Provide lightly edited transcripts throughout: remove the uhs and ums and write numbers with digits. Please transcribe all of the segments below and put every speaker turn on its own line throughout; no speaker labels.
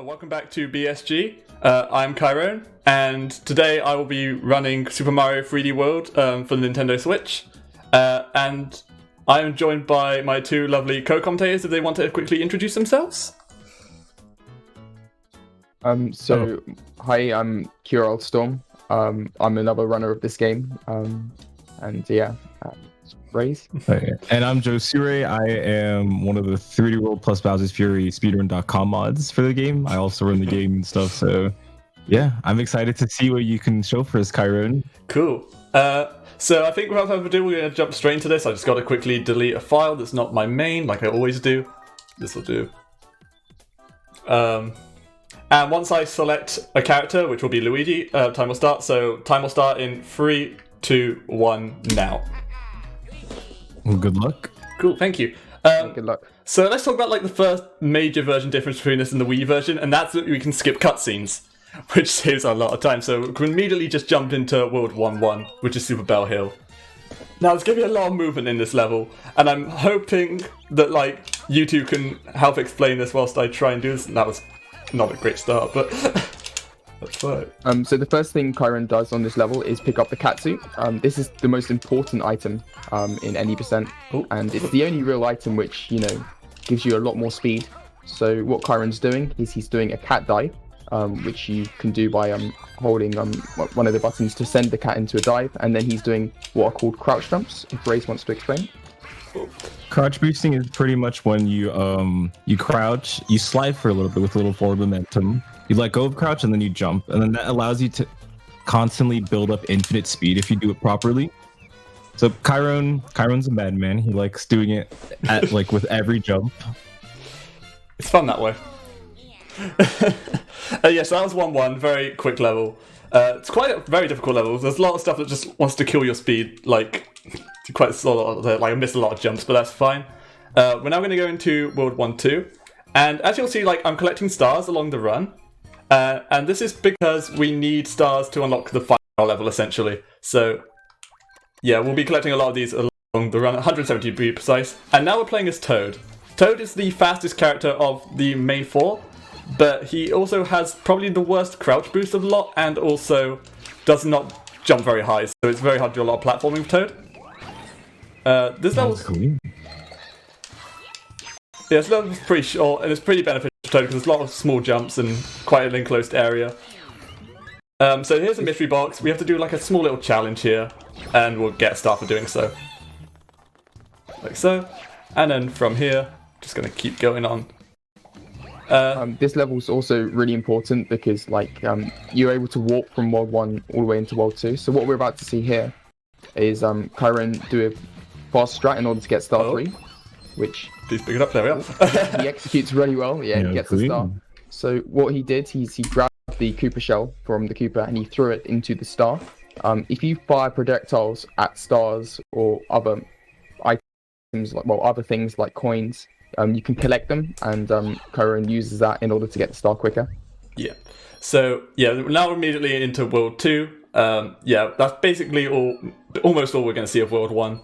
welcome back to BSG. I'm Kyrrone, and today I will be running Super Mario 3D World for the Nintendo Switch. And I am joined by my two lovely co-commentators if they want to quickly introduce themselves.
Hi, I'm Kyrrone Storm. I'm another runner of this game. Raise.
Okay. And I'm Joe Sure. I am one of the 3D World plus Bowser's Fury speedrun.com mods for the game. I also run the game and stuff, so yeah, I'm excited to see what you can show for us, Kyrrone.
Cool. So I think without further ado, we're going to jump straight into this. I just got to quickly delete a file that's not my main, like I always do. This will do. And once I select a character, which will be Luigi, time will start. So time will start in 3, 2, 1, now.
Well, good luck.
Cool, thank you.
Good luck.
So let's talk about like the first major version difference between this and the Wii version, and that's that we can skip cutscenes, which saves a lot of time. So we can immediately just jump into World 1-1, which is Super Bell Hill. Now there's going to be a lot of movement in this level, and I'm hoping that like you two can help explain this whilst I try and do this. And that was not a great start, but that's fine.
So the first thing Kyrrone does on this level is pick up the catsuit. This is the most important item in any percent, and it's the only real item which, you know, gives you a lot more speed. So what Kyrone's doing is he's doing a cat dive, which you can do by holding one of the buttons to send the cat into a dive, and then he's doing what are called crouch jumps, if Race wants to explain.
Crouch boosting is pretty much when you crouch, you slide for a little bit with a little forward momentum, you let go of crouch, and then you jump, and then that allows you to constantly build up infinite speed if you do it properly. So Kyrone's a madman. He likes doing it at like with every jump.
It's fun that way. Yes, that was 1-1, very quick level. It's quite a very difficult level. There's a lot of stuff that just wants to kill your speed, like quite a lot. Like I missed a lot of jumps, but that's fine. We're now going to go into World 1-2, and as you'll see, like I'm collecting stars along the run, and this is because we need stars to unlock the final level, essentially. So yeah, we'll be collecting a lot of these along the run, 170 to be precise. And now we're playing as Toad. Toad is the fastest character of the main four, but he also has probably the worst crouch boost of the lot, and also does not jump very high, so it's very hard to do a lot of platforming with Toad. This level's
cool.
Yeah, this level's pretty short, and it's pretty beneficial for Toad because there's a lot of small jumps and quite an enclosed area. So here's a mystery box. We have to do like a small little challenge here, and we'll get a star for doing so. Like so. And then from here, just gonna keep going on.
This level's also really important because like you're able to warp from World 1 all the way into World 2. So what we're about to see here is Kyrrone do a fast strat in order to get star 3, which
Please pick it up, there we are.
he executes really well. Yeah, he gets the star. So what he did, he grabbed the Koopa shell from the Koopa and he threw it into the star. If you fire projectiles at stars or other items, other things like coins, you can collect them, and Kyrrone uses that in order to get the star quicker.
Yeah. So yeah, now we're immediately into World 2. Yeah, that's basically almost all we're going to see of World 1.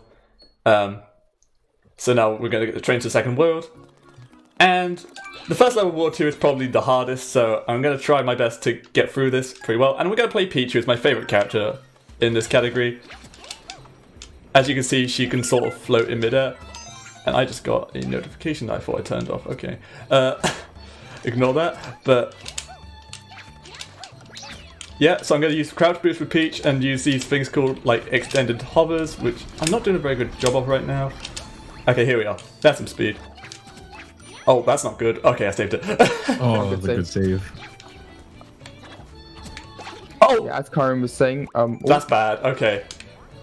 So now we're going to get the train to the second world. And the first level of World 2 is probably the hardest, so I'm going to try my best to get through this pretty well. And we're going to play Peach, who's my favourite character in this category. As you can see, she can sort of float in midair. And I just got a notification that I thought I turned off. Okay. Ignore that. But yeah, so I'm going to use crouch boost with Peach and use these things called like extended hovers, which I'm not doing a very good job of right now. Okay, here we are. That's some speed. Oh, that's not good. Okay, I saved it.
Oh, that's a good save.
Oh!
Yeah, as Kyrrone was saying,
That's bad. Okay.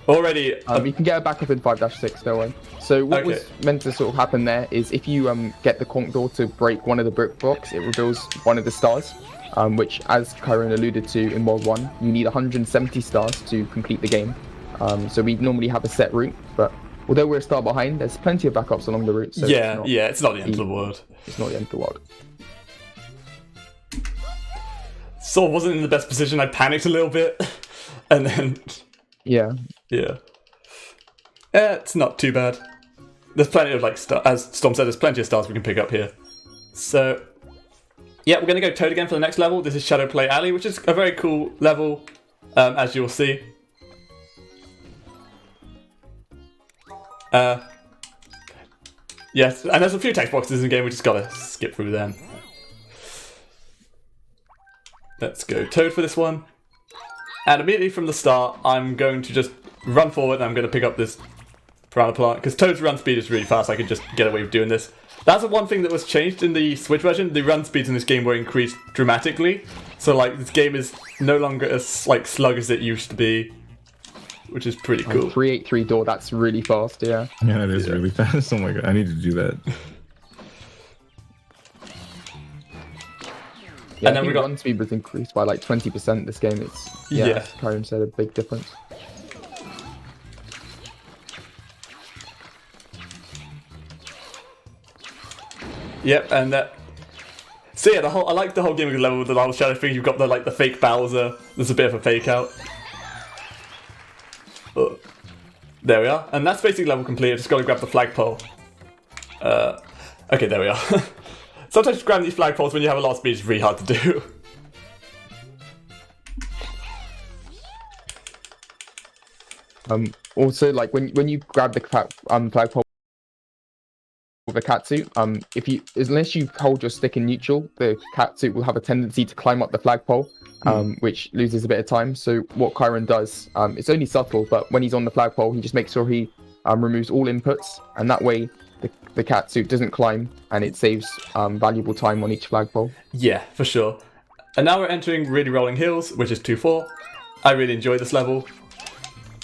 Already...
you can get it back up in 5-6, don't worry. So what was meant to sort of happen there is if you get the conch door to break one of the brick blocks, it reveals one of the stars, which, as Kyrrone alluded to in World 1, you need 170 stars to complete the game. So we normally have a set route, but although we're a star behind, there's plenty of backups along the route. So
it's not the end of the world.
It's not the end of the world.
Sort of wasn't in the best position. I panicked a little bit, and then yeah, it's not too bad. There's plenty of like as Storm said, there's plenty of stars we can pick up here. So Yeah, we're going to go Toad again for the next level. This is Shadow Play Alley, which is a very cool level, as you'll see. Yes, and there's a few text boxes in the game, we just gotta skip through them. Let's go Toad for this one. And immediately from the start, I'm going to just run forward and I'm going to pick up this piranha plant, because Toad's run speed is really fast, I can just get away with doing this. That's the one thing that was changed in the Switch version. The run speeds in this game were increased dramatically. So like this game is no longer as like slug as it used to be, which is pretty cool.
383 door, that's really fast, yeah.
Yeah, it is really fast. Oh my god, I need to do that.
Yeah, and then we got run speed was increased by like 20% this game. It's as Kyrrone said, a big difference.
Yep, and so yeah, I like the whole game level with the little shadow thing. You've got the fake Bowser. There's a bit of a fake out. Oh, there we are, and that's basically level complete. I just got to grab the flagpole. Okay, there we are. Sometimes grabbing these flagpoles when you have a lot of speed is really hard to do.
Also, like when you grab the flagpole with a catsuit, unless you hold your stick in neutral, the catsuit will have a tendency to climb up the flagpole, which loses a bit of time. So what Kyrrone does, it's only subtle, but when he's on the flagpole, he just makes sure he removes all inputs, and that way the catsuit doesn't climb, and it saves valuable time on each flagpole.
Yeah, for sure. And now we're entering Really Rolling Hills, which is 2-4. I really enjoy this level.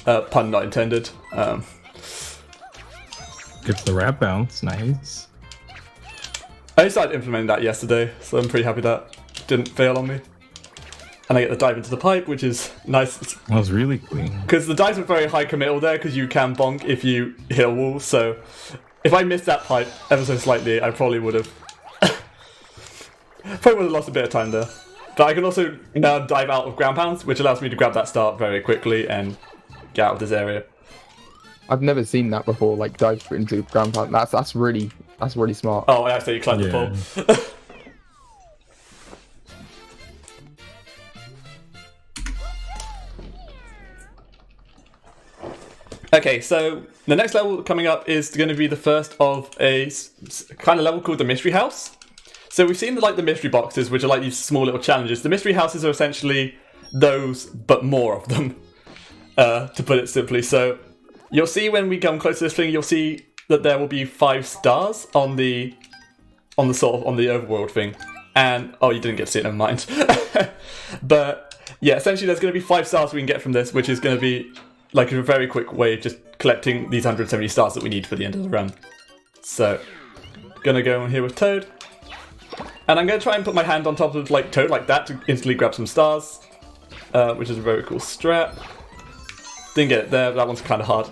Pun not intended.
Gets the wrap bounce, nice.
I started implementing that yesterday, so I'm pretty happy that didn't fail on me. And I get the dive into the pipe, which is nice.
That was really clean.
Because the dives are very high committal there, because you can bonk if you hit a wall, so if I missed that pipe ever so slightly, I probably would have lost a bit of time there. But I can also dive out of ground pounds, which allows me to grab that start very quickly and get out of this area.
I've never seen that before, like dive into ground pound. That's really smart.
Oh, I actually climbed the pole. Okay, so the next level coming up is going to be the first of a kind of level called the Mystery House. So we've seen the mystery boxes, which are like these small little challenges. The mystery houses are essentially those, but more of them, to put it simply. So you'll see when we come close to this thing, you'll see that there will be 5 stars on the overworld thing. And oh, you didn't get to see it, never mind. But yeah, essentially there's going to be 5 stars we can get from this, which is going to be like a very quick way of just collecting these 170 stars that we need for the end of the run. So, gonna go in here with Toad. And I'm gonna try and put my hand on top of Toad like that to instantly grab some stars. Which is a very cool strat. Didn't get it there, but that one's kind of hard.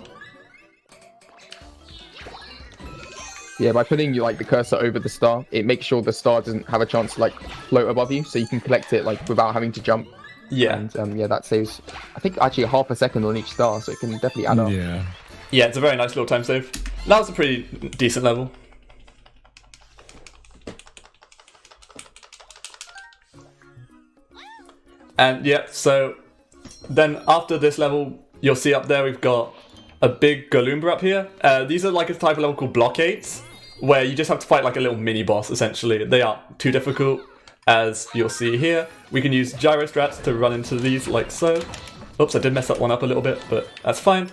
Yeah, by putting the cursor over the star, it makes sure the star doesn't have a chance to float above you, so you can collect it without having to jump.
Yeah.
And that saves, I think, actually half a second on each star, so it can definitely add up.
Yeah.
Yeah, it's a very nice little time save. That was a pretty decent level. And yeah, so then after this level, you'll see up there we've got a big Galumba up here. These are a type of level called blockades, where you just have to fight a little mini boss, essentially. They aren't too difficult, as you'll see here. We can use gyro strats to run into these like so. Oops, I did mess that one up a little bit, but that's fine.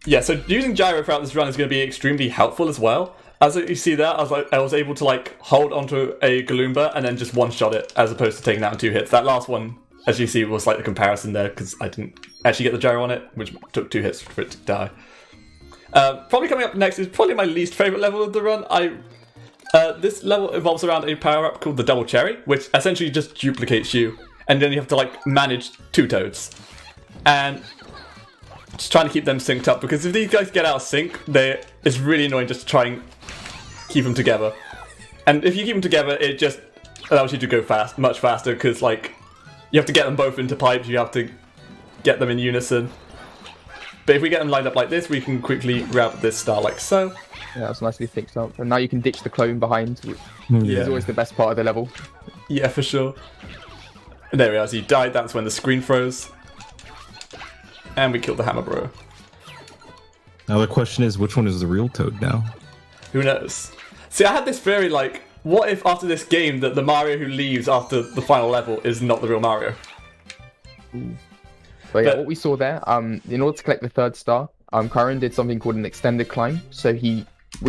Yeah, so using gyro throughout this run is going to be extremely helpful as well. As you see there, I was able to hold onto a Galumba and then just one-shot it, as opposed to taking that in 2 hits. That last one, as you see, was the comparison there, because I didn't actually get the gyro on it, which took 2 hits for it to die. Probably coming up next is probably my least favourite level of the run. This level evolves around a power-up called the Double Cherry, which essentially just duplicates you, and then you have to manage 2 Toads. And just trying to keep them synced up, because if these guys get out of sync, it's really annoying just to try and keep them together. And if you keep them together, it just allows you to go much faster, because you have to get them both into pipes, you have to get them in unison. But if we get them lined up like this, we can quickly grab this star like so.
Yeah, that's nicely fixed up. And now you can ditch the clone behind, which
Yeah.
is always the best part of the level.
Yeah, for sure. And there we are, as he died, that's when the screen froze. And we killed the hammer bro.
Now the question is, which one is the real Toad now?
Who knows? See, I had this theory, like, what if after this game that the Mario who leaves after the final level is not the real Mario?
But yeah,
But-
what we saw there, in order to collect the 3rd star, Kyrrone did something called an extended climb. So you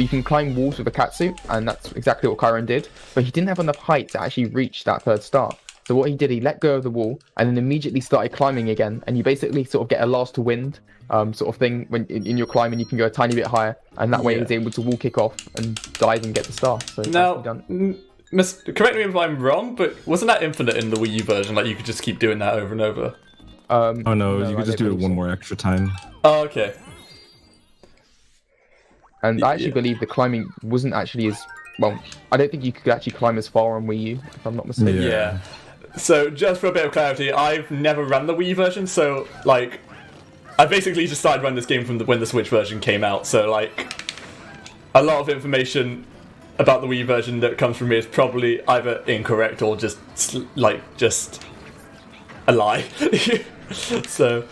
can climb walls with a catsuit, and that's exactly what Kyrrone did. But he didn't have enough height to actually reach that 3rd star. So what he did, he let go of the wall and then immediately started climbing again. And you basically sort of get a last to wind sort of thing when in your climb, and you can go a tiny bit higher. And that way
Yeah.
he's able to wall kick off and dive and get the star. So
Now,
nicely done.
correct me if I'm wrong, but wasn't that infinite in the Wii U version? Like, you could just keep doing that over and over?
Oh no, you
I
could just
don't
do it
believe
one
so.
more extra time.
Oh, okay.
And I actually
Yeah.
believe the climbing wasn't actually as well. I don't think you could actually climb as far on Wii U, if I'm not mistaken.
Yeah.
Yeah. So, just for a bit of clarity, I've never run the Wii version, so, like, I basically just started running this game from when the Switch version came out, so, like, a lot of information about the Wii version that comes from me is probably either incorrect or just, just a lie. So,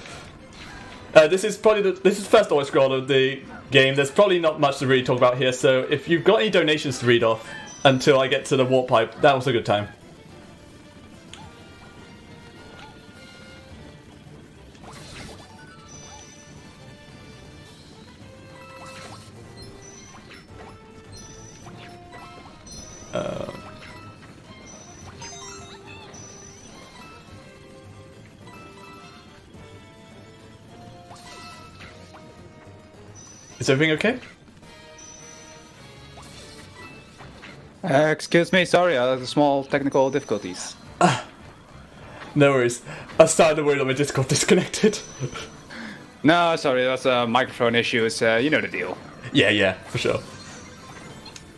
this is probably this is the first auto scroll of the game. There's probably not much to really talk about here, so if you've got any donations to read off until I get to the warp pipe, that was a good time. Is everything okay?
Excuse me, sorry, I had small technical difficulties.
No worries. I started to worry that my Discord disconnected.
No, sorry, that's a microphone issue, you know the deal.
Yeah, for sure.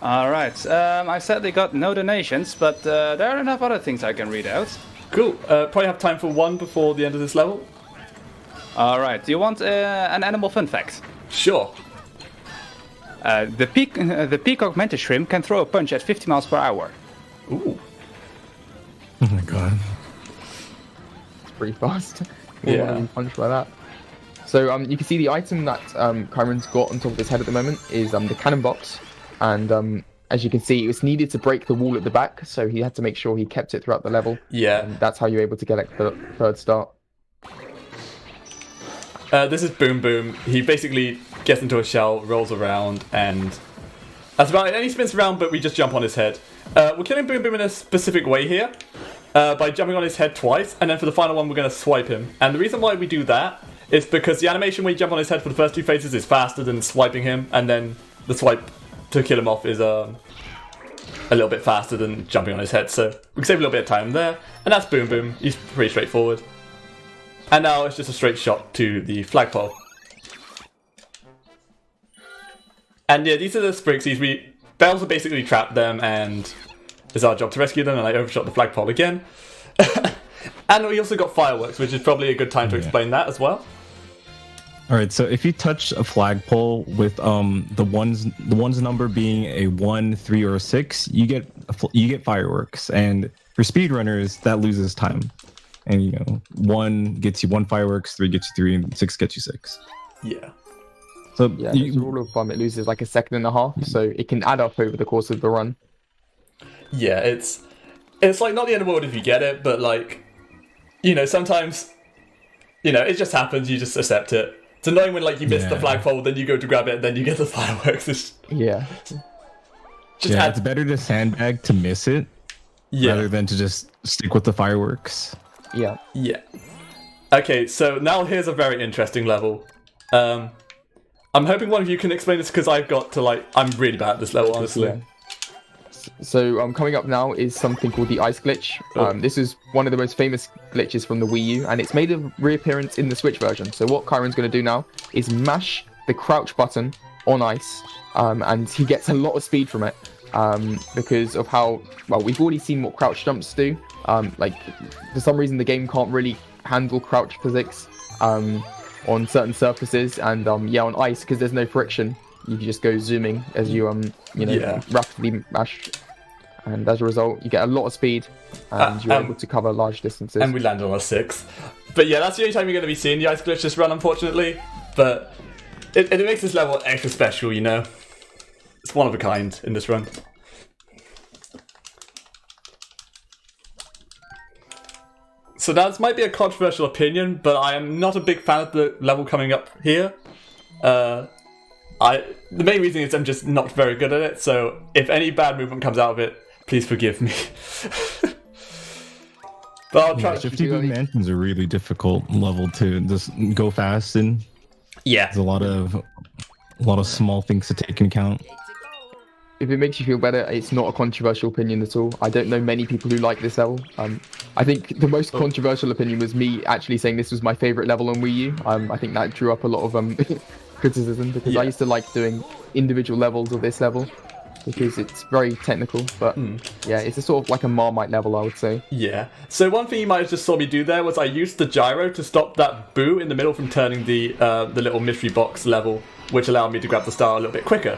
Alright, I sadly got no donations, but there are enough other things I can read out.
Cool. Probably have time for one before the end of this level.
Alright, do you want an animal fun fact?
Sure.
The peacock mantis shrimp can throw a punch at 50 miles per hour.
Ooh.
Oh my god.
It's pretty fast.
Yeah.
Punched by that. So you can see the item that Kyrrone's got on top of his head at the moment is the cannon box, and as you can see, it was needed to break the wall at the back, so he had to make sure he kept it throughout the level.
Yeah.
And that's how you're able to get like, the 3rd start.
This is Boom Boom. He basically gets into a shell, rolls around, and that's about it. And he spins around, but we just jump on his head. We're killing Boom Boom in a specific way here, by jumping on his head twice, and then for the final one, we're going to swipe him. And the reason why we do that is because the animation where you jump on his head for the first 2 phases is faster than swiping him, and then the swipe to kill him off is a little bit faster than jumping on his head. So we can save a little bit of time there. And that's Boom Boom. He's pretty straightforward. And now it's just a straight shot to the flagpole. And yeah, these are the Sprixies. Bells basically trapped them, and it's our job to rescue them, and I overshot the flagpole again. And we also got fireworks, which is probably a good time to explain that as well.
All right, so if you touch a flagpole with the ones number being a 1, 3, or a 6, you get fireworks, and for speedrunners that loses time. And 1 gets you 1 fireworks, 3 gets you 3, and 6 gets you 6.
Yeah.
So yeah, as a rule of thumb, it loses like a 1.5 seconds, so it can add up over the course of the run.
Yeah, it's like not the end of the world if you get it, but like, sometimes, it just happens. You just accept it. It's annoying when like you miss the flagpole, then you go to grab it, then you get the fireworks. It's
it's better to sandbag to miss it, rather than to just stick with the fireworks.
Yeah.
Okay, so now here's a very interesting level. I'm hoping one of you can explain this because I've got to I'm really bad at this level, honestly.
Yeah. So coming up now is something called the ice glitch. This is one of the most famous glitches from the Wii U, and it's made a reappearance in the Switch version. So what Kyrrone's going to do now is mash the crouch button on ice, and he gets a lot of speed from it because of how well we've already seen what crouch jumps do. For some reason the game can't really handle crouch physics on certain surfaces, and on ice, because there's no friction, you can just go zooming as you
Yeah.
rapidly mash, and as a result, you get a lot of speed, and you're able to cover large distances.
And we landed on a 6. But yeah, that's the only time you're going to be seeing the ice glitch this run, unfortunately. But it makes this level extra special, you know. It's one of a kind in this run. So now this might be a controversial opinion, but I am not a big fan of the level coming up here. The main reason is I'm just not very good at it, so if any bad movement comes out of it, please forgive me. But I'll try.
50 Mansion's a really difficult level to just go fast in.
Yeah.
There's a lot of small things to take into account.
If it makes you feel better, it's not a controversial opinion at all. I don't know many people who like this level. I think the most controversial opinion was me actually saying this was my favorite level on Wii U. I think that drew up a lot of criticism because I used to like doing individual levels of this level because it's very technical. But yeah, it's a sort of like a Marmite level, I would say.
Yeah. So one thing you might have just saw me do there was I used the gyro to stop that boo in the middle from turning the little mystery box level, which allowed me to grab the star a little bit quicker.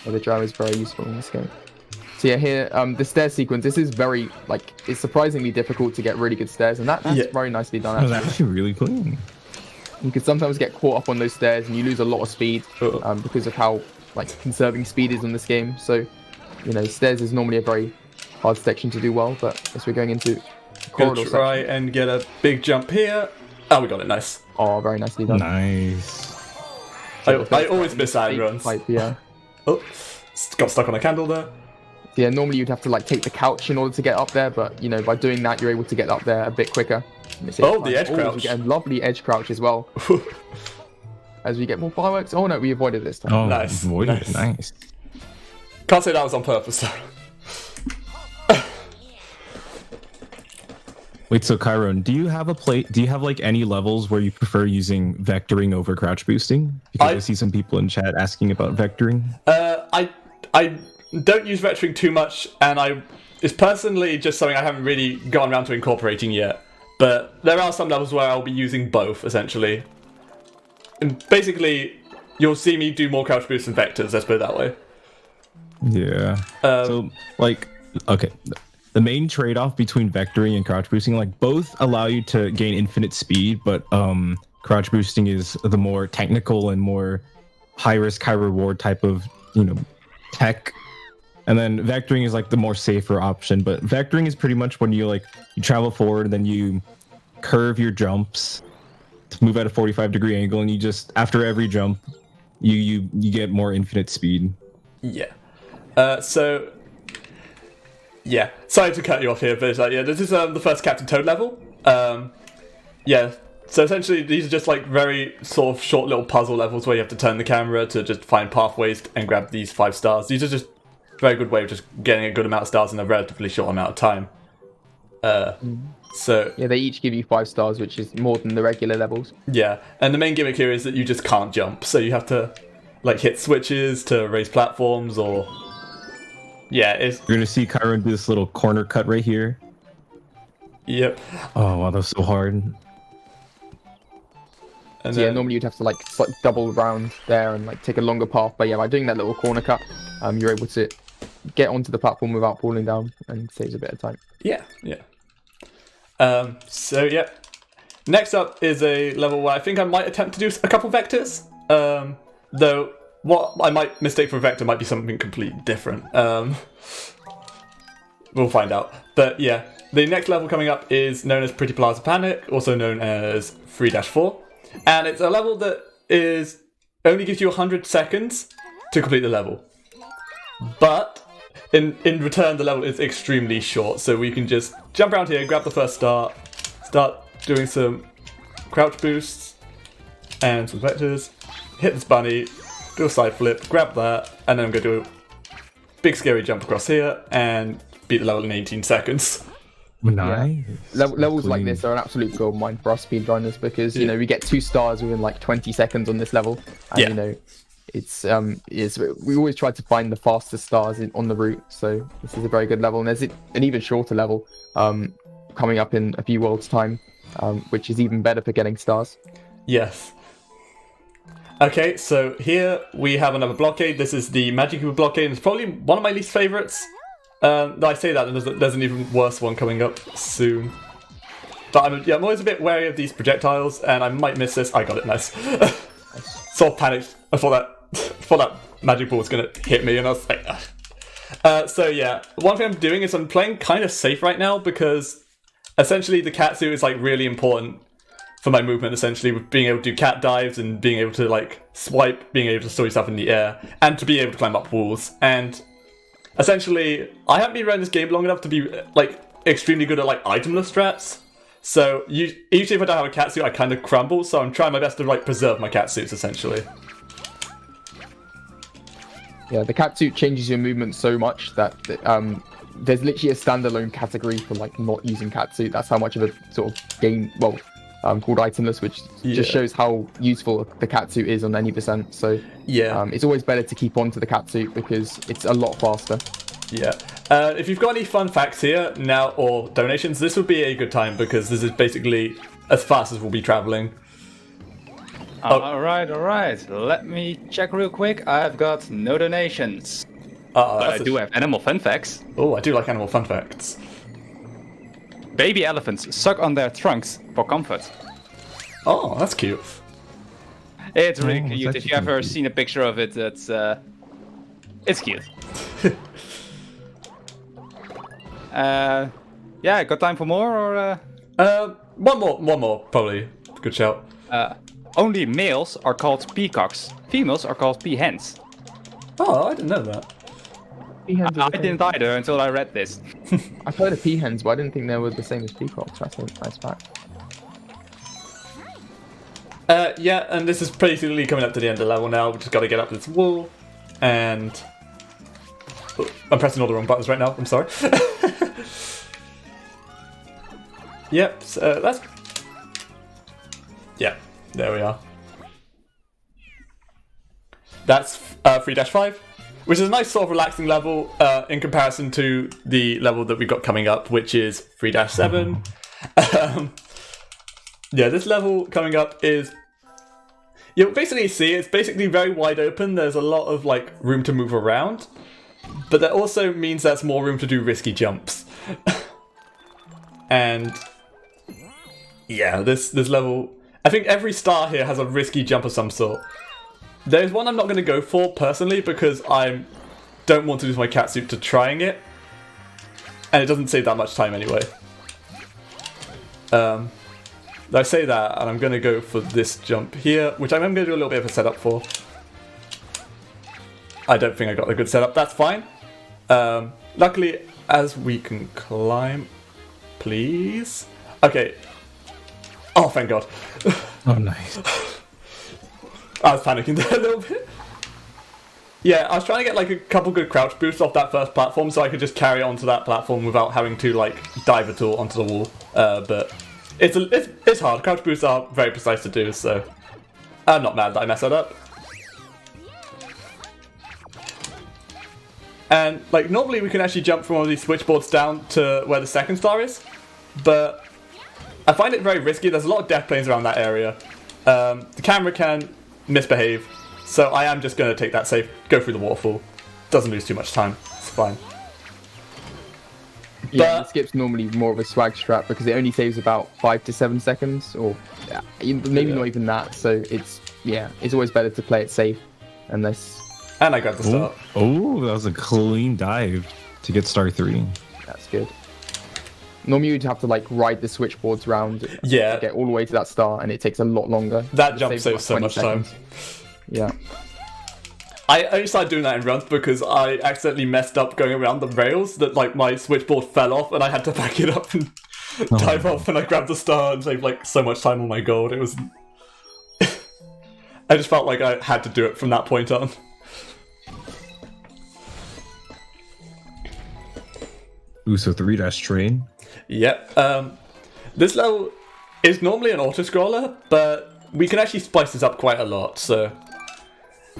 Yeah, the gyro is very useful in this game. So yeah, here, the stair sequence, this is very, it's surprisingly difficult to get really good stairs, and that's very nicely done,
That was actually really clean.
You can sometimes get caught up on those stairs, and you lose a lot of speed because of how, conserving speed is on this game. So, stairs is normally a very hard section to do well, but as we're going into the corridor
Gonna try
section.
and get a big jump here. Oh, we got it, nice.
Oh, very nicely done.
Nice.
I always miss that in runs.
Yeah.
Oh, got stuck on a candle there.
Yeah, normally you'd have to take the couch in order to get up there, but by doing that you're able to get up there a bit quicker.
Oh, the edge crouch.
We get a lovely edge crouch as well. As we get more fireworks. Oh no, we avoided this time.
Oh,
Nice,
nice.
nice. Can't say that was on purpose though.
Wait, so Kyrrone, do you have any levels where you prefer using vectoring over crouch boosting? Because I see some people in chat asking about vectoring.
I don't use vectoring too much, and it's personally just something I haven't really gotten around to incorporating yet. But there are some levels where I'll be using both, essentially. And basically, you'll see me do more crouch boosts than vectors, let's put it that way.
Yeah. Okay. The main trade-off between vectoring and crouch boosting, both allow you to gain infinite speed, but crouch boosting is the more technical and more high risk, high reward type of, tech. And then vectoring is the more safer option. But vectoring is pretty much when you travel forward and then you curve your jumps to move at a 45-degree angle, and you just after every jump, you get more infinite speed.
Yeah. Yeah, sorry to cut you off here, but this is the first Captain Toad level. Yeah, so essentially these are just very sort of short little puzzle levels where you have to turn the camera to just find pathways and grab these 5 stars. These are just a very good way of just getting a good amount of stars in a relatively short amount of time. So
yeah, they each give you 5 stars, which is more than the regular levels.
Yeah, and the main gimmick here is that you just can't jump, so you have to hit switches to raise platforms or. Yeah, you're
gonna see Kyrrone do this little corner cut right here.
Yep.
Oh wow, that's so hard.
And so, yeah, normally you'd have to double round there and take a longer path. But yeah, by doing that little corner cut, you're able to get onto the platform without falling down and saves a bit of time.
Yeah, yeah. So yeah, next up is a level where I think I might attempt to do a couple vectors. Though. What I might mistake for a vector might be something completely different. We'll find out. But yeah, the next level coming up is known as Pretty Plaza Panic, also known as 3-4. And it's a level that only gives you 100 seconds to complete the level. But in return, the level is extremely short. So we can just jump around here, grab the first star, start doing some crouch boosts and some vectors, hit this bunny, do a side flip, grab that, and then I'm going to do a big scary jump across here and beat the level in 18 seconds.
Nice.
Yeah. Levels like this are an absolute goldmine for us speedrunners because, we get 2 stars within 20 seconds on this level. And, we always try to find the fastest stars on the route. So this is a very good level. And there's an even shorter level coming up in a few worlds' time. which is even better for getting stars.
Yes. Okay, so here we have another blockade. This is the Magic Cube blockade. It's probably one of my least favorites. I say that, and there's an even worse one coming up soon. But I'm always a bit wary of these projectiles, and I might miss this. I got it, nice. Sort of panicked. I thought that magic ball was going to hit me, and I was like... So yeah, one thing I'm doing is I'm playing kind of safe right now, because essentially the Katsu is like really important for my movement, essentially, with being able to do cat dives and being able to like swipe, being able to store yourself in the air, and to be able to climb up walls. And essentially, I haven't been running this game long enough to be like extremely good at like itemless strats. So usually if I don't have a catsuit, I kind of crumble. So I'm trying my best to like preserve my catsuits, essentially.
Yeah, the catsuit changes your movement so much that there's literally a standalone category for like not using catsuit. That's how much of a sort of game, called itemless, which just shows how useful the catsuit is on any percent. So
yeah,
it's always better to keep on to the catsuit because it's a lot faster.
Yeah. If you've got any fun facts here now or donations, this would be a good time because this is basically as fast as we'll be traveling.
Alright. Let me check real quick. I've got no donations. But I do have animal fun facts.
Oh, I do like animal fun facts.
Baby elephants suck on their trunks for comfort.
Oh, that's cute.
It's really cute. If you ever seen a picture of it, it's cute. Yeah, got time for more or?
One more, probably. Good shout.
Only males are called peacocks. Females are called peahens.
Oh, I didn't know that.
I didn't either until I read this.
I've heard of peahens, but I didn't think they were the same as peacocks. That's a nice fact.
Yeah, and this is basically coming up to the end of the level now. We've just got to get up this wall, and I'm pressing all the wrong buttons right now. I'm sorry. Yep, so that's... Yeah, there we are. That's 3-5, which is a nice sort of relaxing level in comparison to the level that we've got coming up, which is 3-7. Yeah, this level coming up is... You'll basically see it's basically very wide open. There's a lot of like room to move around, but that also means there's more room to do risky jumps. And yeah, this level, I think every star here has a risky jump of some sort. There's one I'm not going to go for personally because I don't want to lose my catsuit to trying it, and it doesn't save that much time anyway. I say that, and I'm going to go for this jump here, which I'm going to do a little bit of a setup for. I don't think I got a good setup. That's fine. Luckily, as we can climb, please. Okay. Oh, thank God.
Oh, nice.
I was panicking there a little bit. Yeah, I was trying to get like a couple good crouch boosts off that first platform so I could just carry onto that platform without having to like dive at all onto the wall. But it's hard. Crouch boosts are very precise to do, so I'm not mad that I messed that up. And like normally we can actually jump from one of these switchboards down to where the second star is, but I find it very risky. There's a lot of death planes around that area. The camera can misbehave, so I am just going to take that safe, go through the waterfall. Doesn't lose too much time. It's fine.
Yeah, the skip's normally more of a swag strat because it only saves about 5 to 7 seconds, or maybe not even that. So it's always better to play it safe, unless.
And I grabbed the star.
Oh, that was a clean dive to get star 3.
That's good. Normally you'd have to like ride the switchboards round to get all the way to that star, and it takes a lot longer.
That jump saves so much time.
Yeah.
I only started doing that in runs because I accidentally messed up going around the rails, that like my switchboard fell off and I had to back it up and dive off, and I grabbed the star and saved like so much time on my gold. It was... I just felt like I had to do it from that point on.
Ooh, so 3-train.
Yep. This level is normally an auto-scroller, but we can actually spice this up quite a lot, so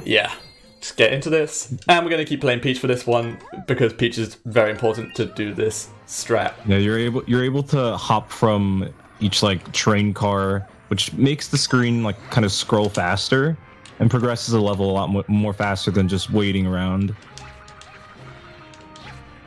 yeah. Just get into this, and we're going to keep playing Peach for this one because Peach is very important to do this strat.
Yeah, you're able to hop from each like train car, which makes the screen like kind of scroll faster and progresses a level a lot more faster than just waiting around.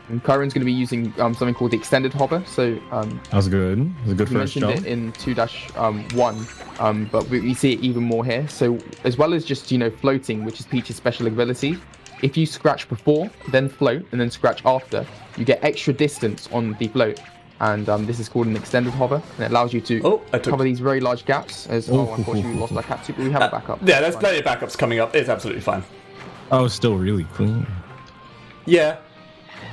And Kyrone's going to be using something called the extended hover. So
that was good. It was a good first jump.
You mentioned it in 2-1, but we see it even more here. So as well as just floating, which is Peach's special ability, if you scratch before, then float, and then scratch after, you get extra distance on the float. And this is called an extended hover, and it allows you to cover these very large gaps. Unfortunately, we lost our Katsu, but we have a backup.
Yeah, there's plenty of backups coming up. It's absolutely fine.
Oh, it's still really clean.
Yeah.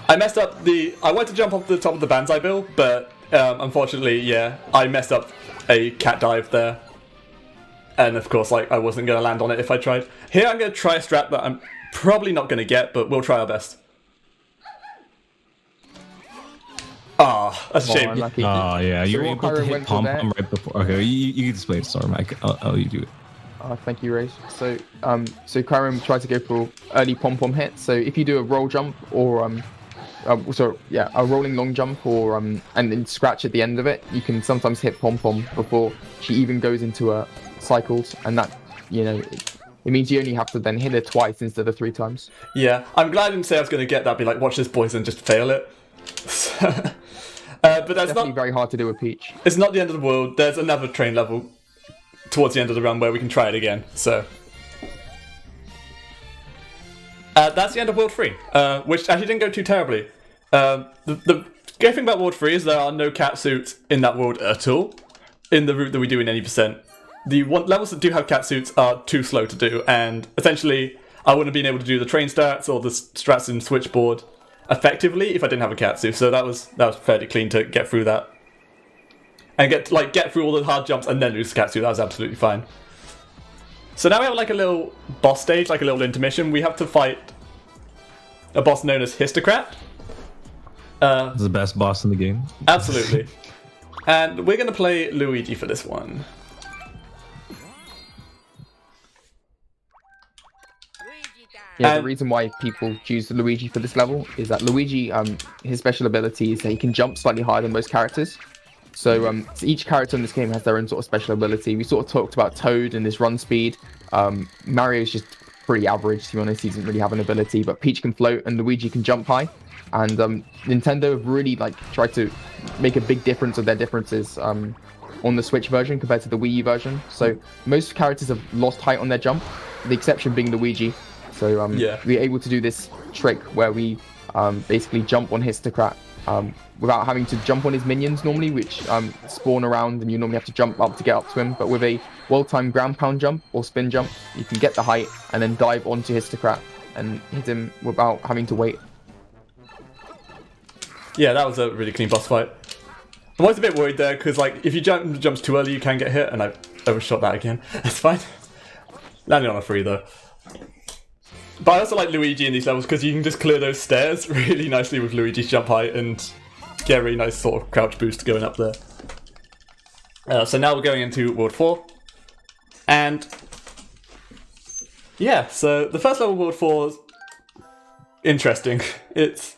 I messed up I wanted to jump off the top of the Banzai bill, but unfortunately, yeah, I messed up a cat dive there. And of course, I wasn't going to land on it if I tried. Here, I'm going to try a strat that I'm probably not going to get, but we'll try our best. Ah, that's a shame.
Oh, yeah, you were able to hit pom-pom right before. Okay, you can display it, sorry, Mike. I'll you do it.
Thank you, Ray. So Kyrone tried to go for early pom-pom hit. So if you do a roll jump or a rolling long jump or and then scratch at the end of it, you can sometimes hit pom-pom before she even goes into cycles, and that it means you only have to then hit it twice instead of 3 times.
Yeah, I'm glad I didn't say I was going to get that. Be like, watch this, boys, and just fail it. But that's
definitely very hard to do with Peach.
It's not the end of the world. There's another train level towards the end of the run where we can try it again. So that's the end of World 3, which actually didn't go too terribly. The great thing about World 3 is there are no cat suits in that world at all, in the route that we do in any percent. The levels that do have cat suits are too slow to do, and essentially I wouldn't have been able to do the train strats or the strats in Switchboard effectively if I didn't have a Katsu, so that was fairly clean to get through that. And get through all the hard jumps and then lose the Katsu, that was absolutely fine. So now we have a little boss stage, a little intermission. We have to fight a boss known as Histocrat.
It's the best boss in the game.
Absolutely. And we're going to play Luigi for this one.
Yeah, the reason why people choose Luigi for this level is that Luigi, his special ability is that he can jump slightly higher than most characters. So each character in this game has their own sort of special ability. We sort of talked about Toad and his run speed. Mario's just pretty average, to be honest. He doesn't really have an ability, but Peach can float and Luigi can jump high. And Nintendo have really tried to make a big difference of their differences on the Switch version compared to the Wii U version. So most characters have lost height on their jump, the exception being Luigi. So we're able to do this trick where we basically jump on Histocrat without having to jump on his minions normally, which spawn around and you normally have to jump up to get up to him. But with a well-timed ground pound jump or spin jump, you can get the height and then dive onto Histocrat and hit him without having to wait.
Yeah, that was a really clean boss fight. I was a bit worried there because if you jumps too early, you can get hit, and I overshot that again. That's fine. Landing on a 3 though. But I also like Luigi in these levels because you can just clear those stairs really nicely with Luigi's jump height and get a really nice sort of crouch boost going up there. So now we're going into World 4. And yeah, so the first level of World 4 is interesting. It's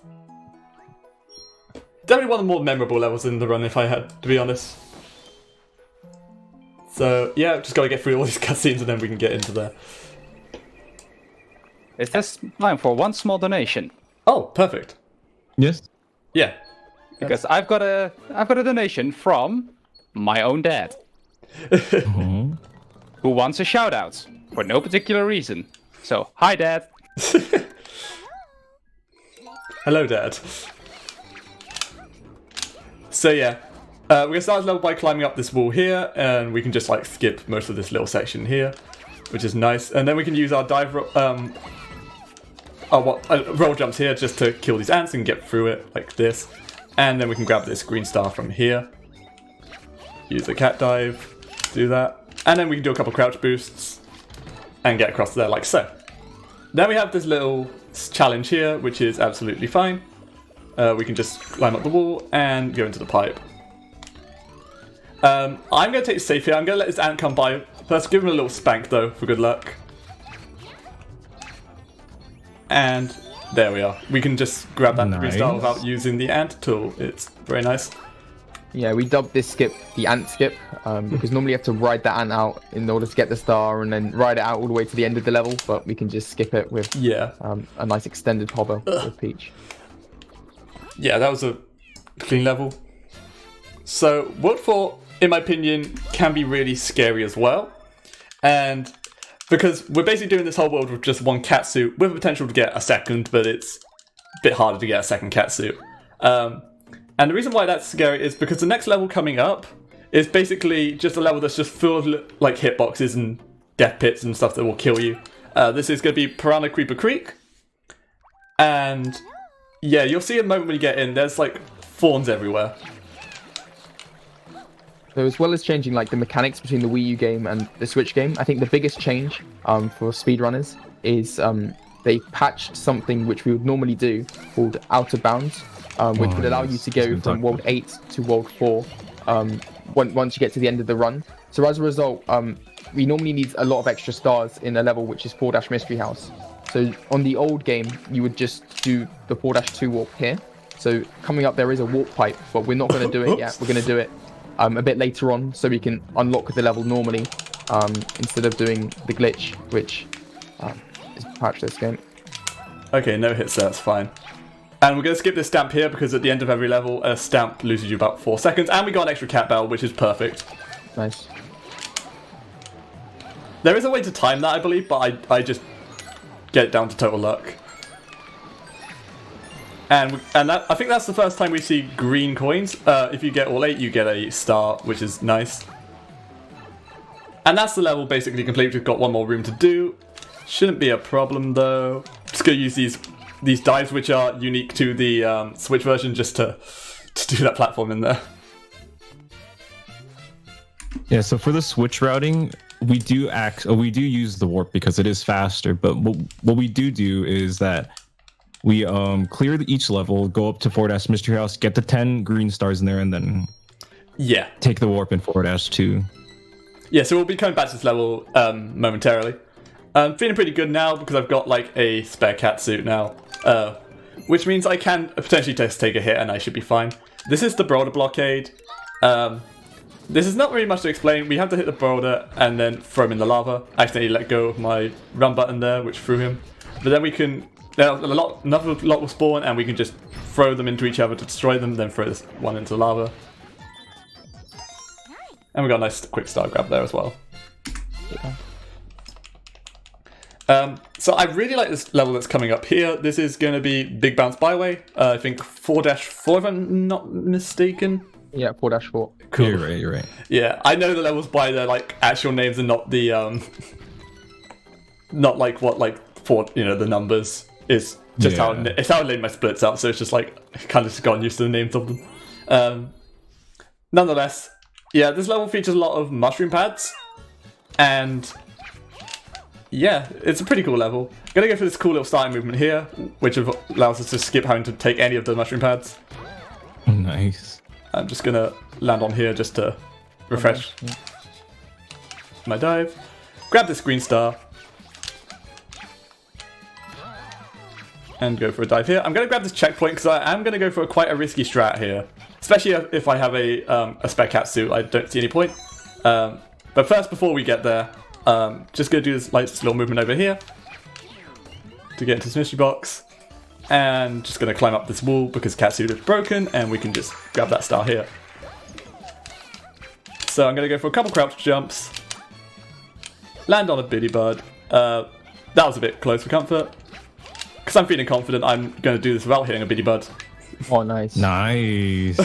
definitely one of the more memorable levels in the run, if I had to be honest. So yeah, just got to get through all these cutscenes and then we can get into there.
Is this time for one small donation?
Oh, perfect.
Yes.
Yeah.
Because I've got a donation from my own dad, who wants a shout out for no particular reason. So, hi, Dad.
Hello, Dad. So yeah, we're gonna start this level by climbing up this wall here, and we can just skip most of this little section here, which is nice. And then we can use our dive roll jumps here just to kill these ants and get through it like this. And then we can grab this green star from here. Use the cat dive, do that. And then we can do a couple crouch boosts and get across there like so. Then we have this little challenge here, which is absolutely fine. We can just climb up the wall and go into the pipe. I'm going to take it safe here. I'm going to let this ant come by. First, give him a little spank though, for good luck. And there we are. We can just grab that green star without using the ant tool. It's very nice.
Yeah, we dubbed this skip the ant skip because normally you have to ride that ant out in order to get the star and then ride it out all the way to the end of the level, but we can just skip it with a nice extended hover with Peach.
Yeah, that was a clean level. So World 4, in my opinion, can be really scary as well. And because we're basically doing this whole world with just one cat suit with the potential to get a second, but it's a bit harder to get a second cat suit. And the reason why that's scary is because the next level coming up is basically just a level that's just full of like hitboxes and death pits and stuff that will kill you. This is going to be Piranha Creeper Creek. And yeah, you'll see in a moment when you get in, there's like thorns everywhere.
So as well as changing like the mechanics between the Wii U game and the Switch game, I think the biggest change for speedrunners is they patched something which we would normally do called Out of Bounds, which would allow you to go from World 8 to World 4 once you get to the end of the run. So as a result, we normally need a lot of extra stars in a level which is 4- Mystery House. So on the old game, you would just do the 4-2 warp here. So coming up there is a warp pipe, but we're not going to do it yet. We're going to do it a bit later on so we can unlock the level normally instead of doing the glitch, which is patched this game.
Okay, no hits there, that's fine. And we're going to skip this stamp here because at the end of every level, a stamp loses you about 4 seconds. And we got an extra cat bell, which is perfect.
Nice.
There is a way to time that, I believe, but I just get it down to total luck. And I think that's the first time we see green coins. If you get all 8, you get a star, which is nice. And that's the level basically complete. We've got one more room to do. Shouldn't be a problem though. Just gonna use these dives, which are unique to the Switch version, just to do that platform in there.
Yeah, so for the Switch routing, we do use the warp because it is faster. But what we do is that we clear each level, go up to 4- Mystery House, get the 10 green stars in there, and then take the warp in 4-2.
Yeah, so we'll be coming back to this level momentarily. I'm feeling pretty good now because I've got like a spare cat suit now, which means I can potentially just take a hit and I should be fine. This is the Boulder Blockade. This is not really much to explain. We have to hit the boulder and then throw him in the lava. I accidentally let go of my run button there, which threw him. But then we can... another lot will spawn and we can just throw them into each other to destroy them, then throw this one into the lava. And we got a nice quick star grab there as well. So I really like this level that's coming up here. This is going to be Big Bounce Byway. I think 4-4 if I'm not mistaken.
Yeah, 4-4.
Cool.
You're right.
Yeah, I know the levels by their like actual names and not the not like what like for the numbers is just how it's how I laid my splits out. So it's just like kind of just gotten used to the names of them. Nonetheless, yeah, this level features a lot of mushroom pads, and yeah, it's a pretty cool level. I'm gonna go for this cool little starting movement here, which allows us to skip having to take any of the mushroom pads.
Nice.
I'm just gonna land on here just to refresh my dive. Grab this green star. And go for a dive here. I'm gonna grab this checkpoint because I am gonna go for quite a risky strat here. Especially if I have a spare cat suit, I don't see any point. But first, before we get there, just gonna do this little movement over here to get into this mystery box. And just going to climb up this wall because Catsuit is broken and we can just grab that star here. So I'm going to go for a couple crouch jumps. Land on a biddy bud. That was a bit close for comfort. Because I'm feeling confident I'm going to do this without hitting a biddy bud.
Oh, nice.
Nice.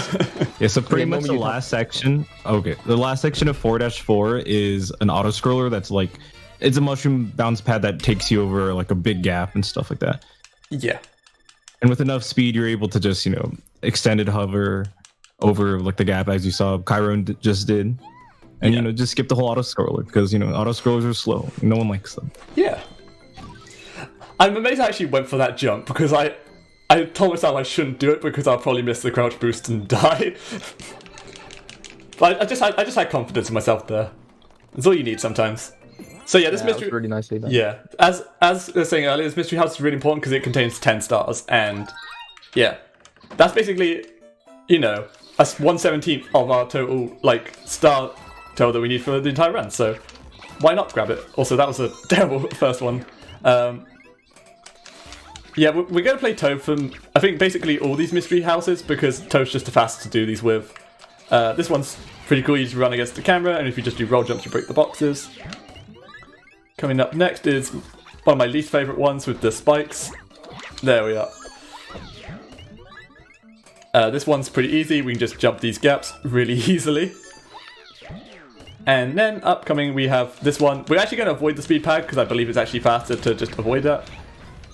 Yeah, so pretty much the last section... Okay, the last section of 4-4 is an auto-scroller that's like... It's a mushroom bounce pad that takes you over like a big gap and stuff like that.
Yeah.
And with enough speed, you're able to just, extended hover over like the gap as you saw Kyrrone just did. And, just skip the whole auto-scroller because, auto-scrollers are slow. No one likes them.
Yeah. I'm amazed I actually went for that jump because I told myself I shouldn't do it because I'll probably miss the crouch boost and die. But I just had confidence in myself there. That's all you need sometimes. So yeah, this mystery
was really nicely done.
Yeah, as I was saying earlier, this mystery house is really important because it contains 10 stars, and yeah, that's basically, that's 1/17 of our total like star total that we need for the entire run. So why not grab it? Also, that was a terrible first one. Yeah, we're going to play Toad from, I think, basically all these mystery houses, because Toad's just the fastest to do these with. This one's pretty cool. You just run against the camera, and if you just do roll jumps, you break the boxes. Coming up next is one of my least favourite ones with the spikes. There we are. This one's pretty easy. We can just jump these gaps really easily. And then upcoming we have this one. We're actually going to avoid the speed pad because I believe it's actually faster to just avoid that.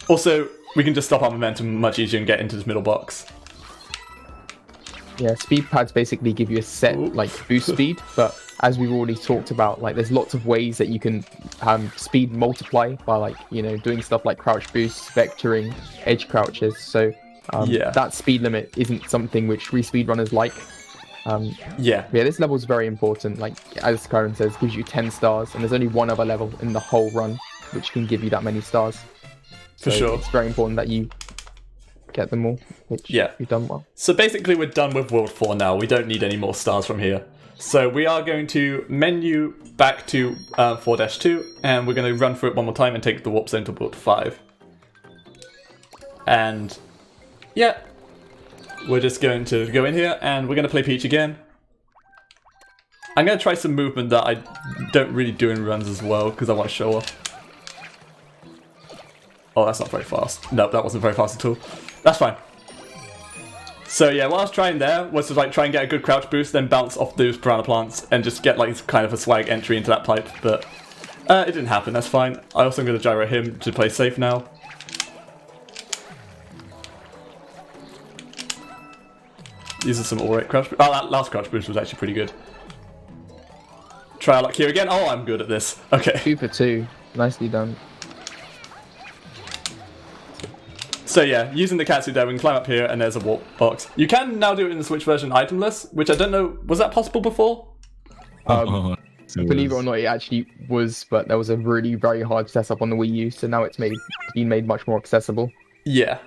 Also, we can just stop our momentum much easier and get into this middle box.
Yeah, speed pads basically give you a set like boost speed, but as we've already talked about, like there's lots of ways that you can speed multiply by like, you know, doing stuff like crouch boosts, vectoring, edge crouches. So that speed limit isn't something which speedrunners like. Yeah, this level is very important. Like as Kyrrone says, gives you 10 stars, and there's only one other level in the whole run which can give you that many stars.
For sure.
It's very important that you get them all, which you've done well.
So basically we're done with World 4 now. We don't need any more stars from here. So we are going to menu back to 4-2, and we're going to run through it one more time and take the warp zone to World 5. And yeah, we're just going to go in here and we're going to play Peach again. I'm going to try some movement that I don't really do in runs as well, because I want to show off. Oh, that's not very fast. No, that wasn't very fast at all. That's fine. So yeah, what I was trying there was to like try and get a good crouch boost, then bounce off those piranha plants and just get like kind of a swag entry into that pipe, but it didn't happen. That's fine. I also am going to gyro him to play safe now. These are some alright crouch boosts. Oh, that last crouch boost was actually pretty good. Try our luck here again. Oh, I'm good at this. Okay.
2 for 2. Nicely done.
So yeah, using the catsuit there, we can climb up here and there's a warp box. You can now do it in the Switch version itemless, which I don't know, was that possible before?
Believe it or not, it actually was, but that was a really very hard setup on the Wii U, so now it's been made much more accessible.
Yeah.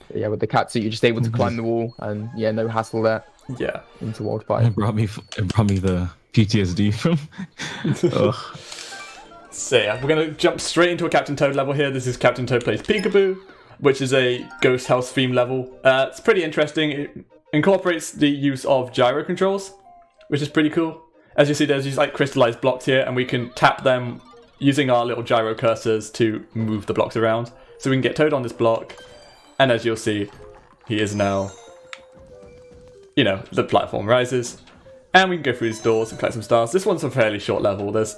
But yeah, with the catsuit, you're just able to climb the wall, and yeah, no hassle there.
Yeah.
Into World 5.
It brought me the PTSD from. Ugh.
So yeah, we're going to jump straight into a Captain Toad level here. This is Captain Toad Plays Peekaboo, which is a Ghost House theme level. It's pretty interesting. It incorporates the use of gyro controls, which is pretty cool. As you see, there's these like crystallized blocks here, and we can tap them using our little gyro cursors to move the blocks around. So we can get Toad on this block, and as you'll see, he is now, you know, the platform rises, and we can go through these doors and collect some stars. This one's a fairly short level. There's,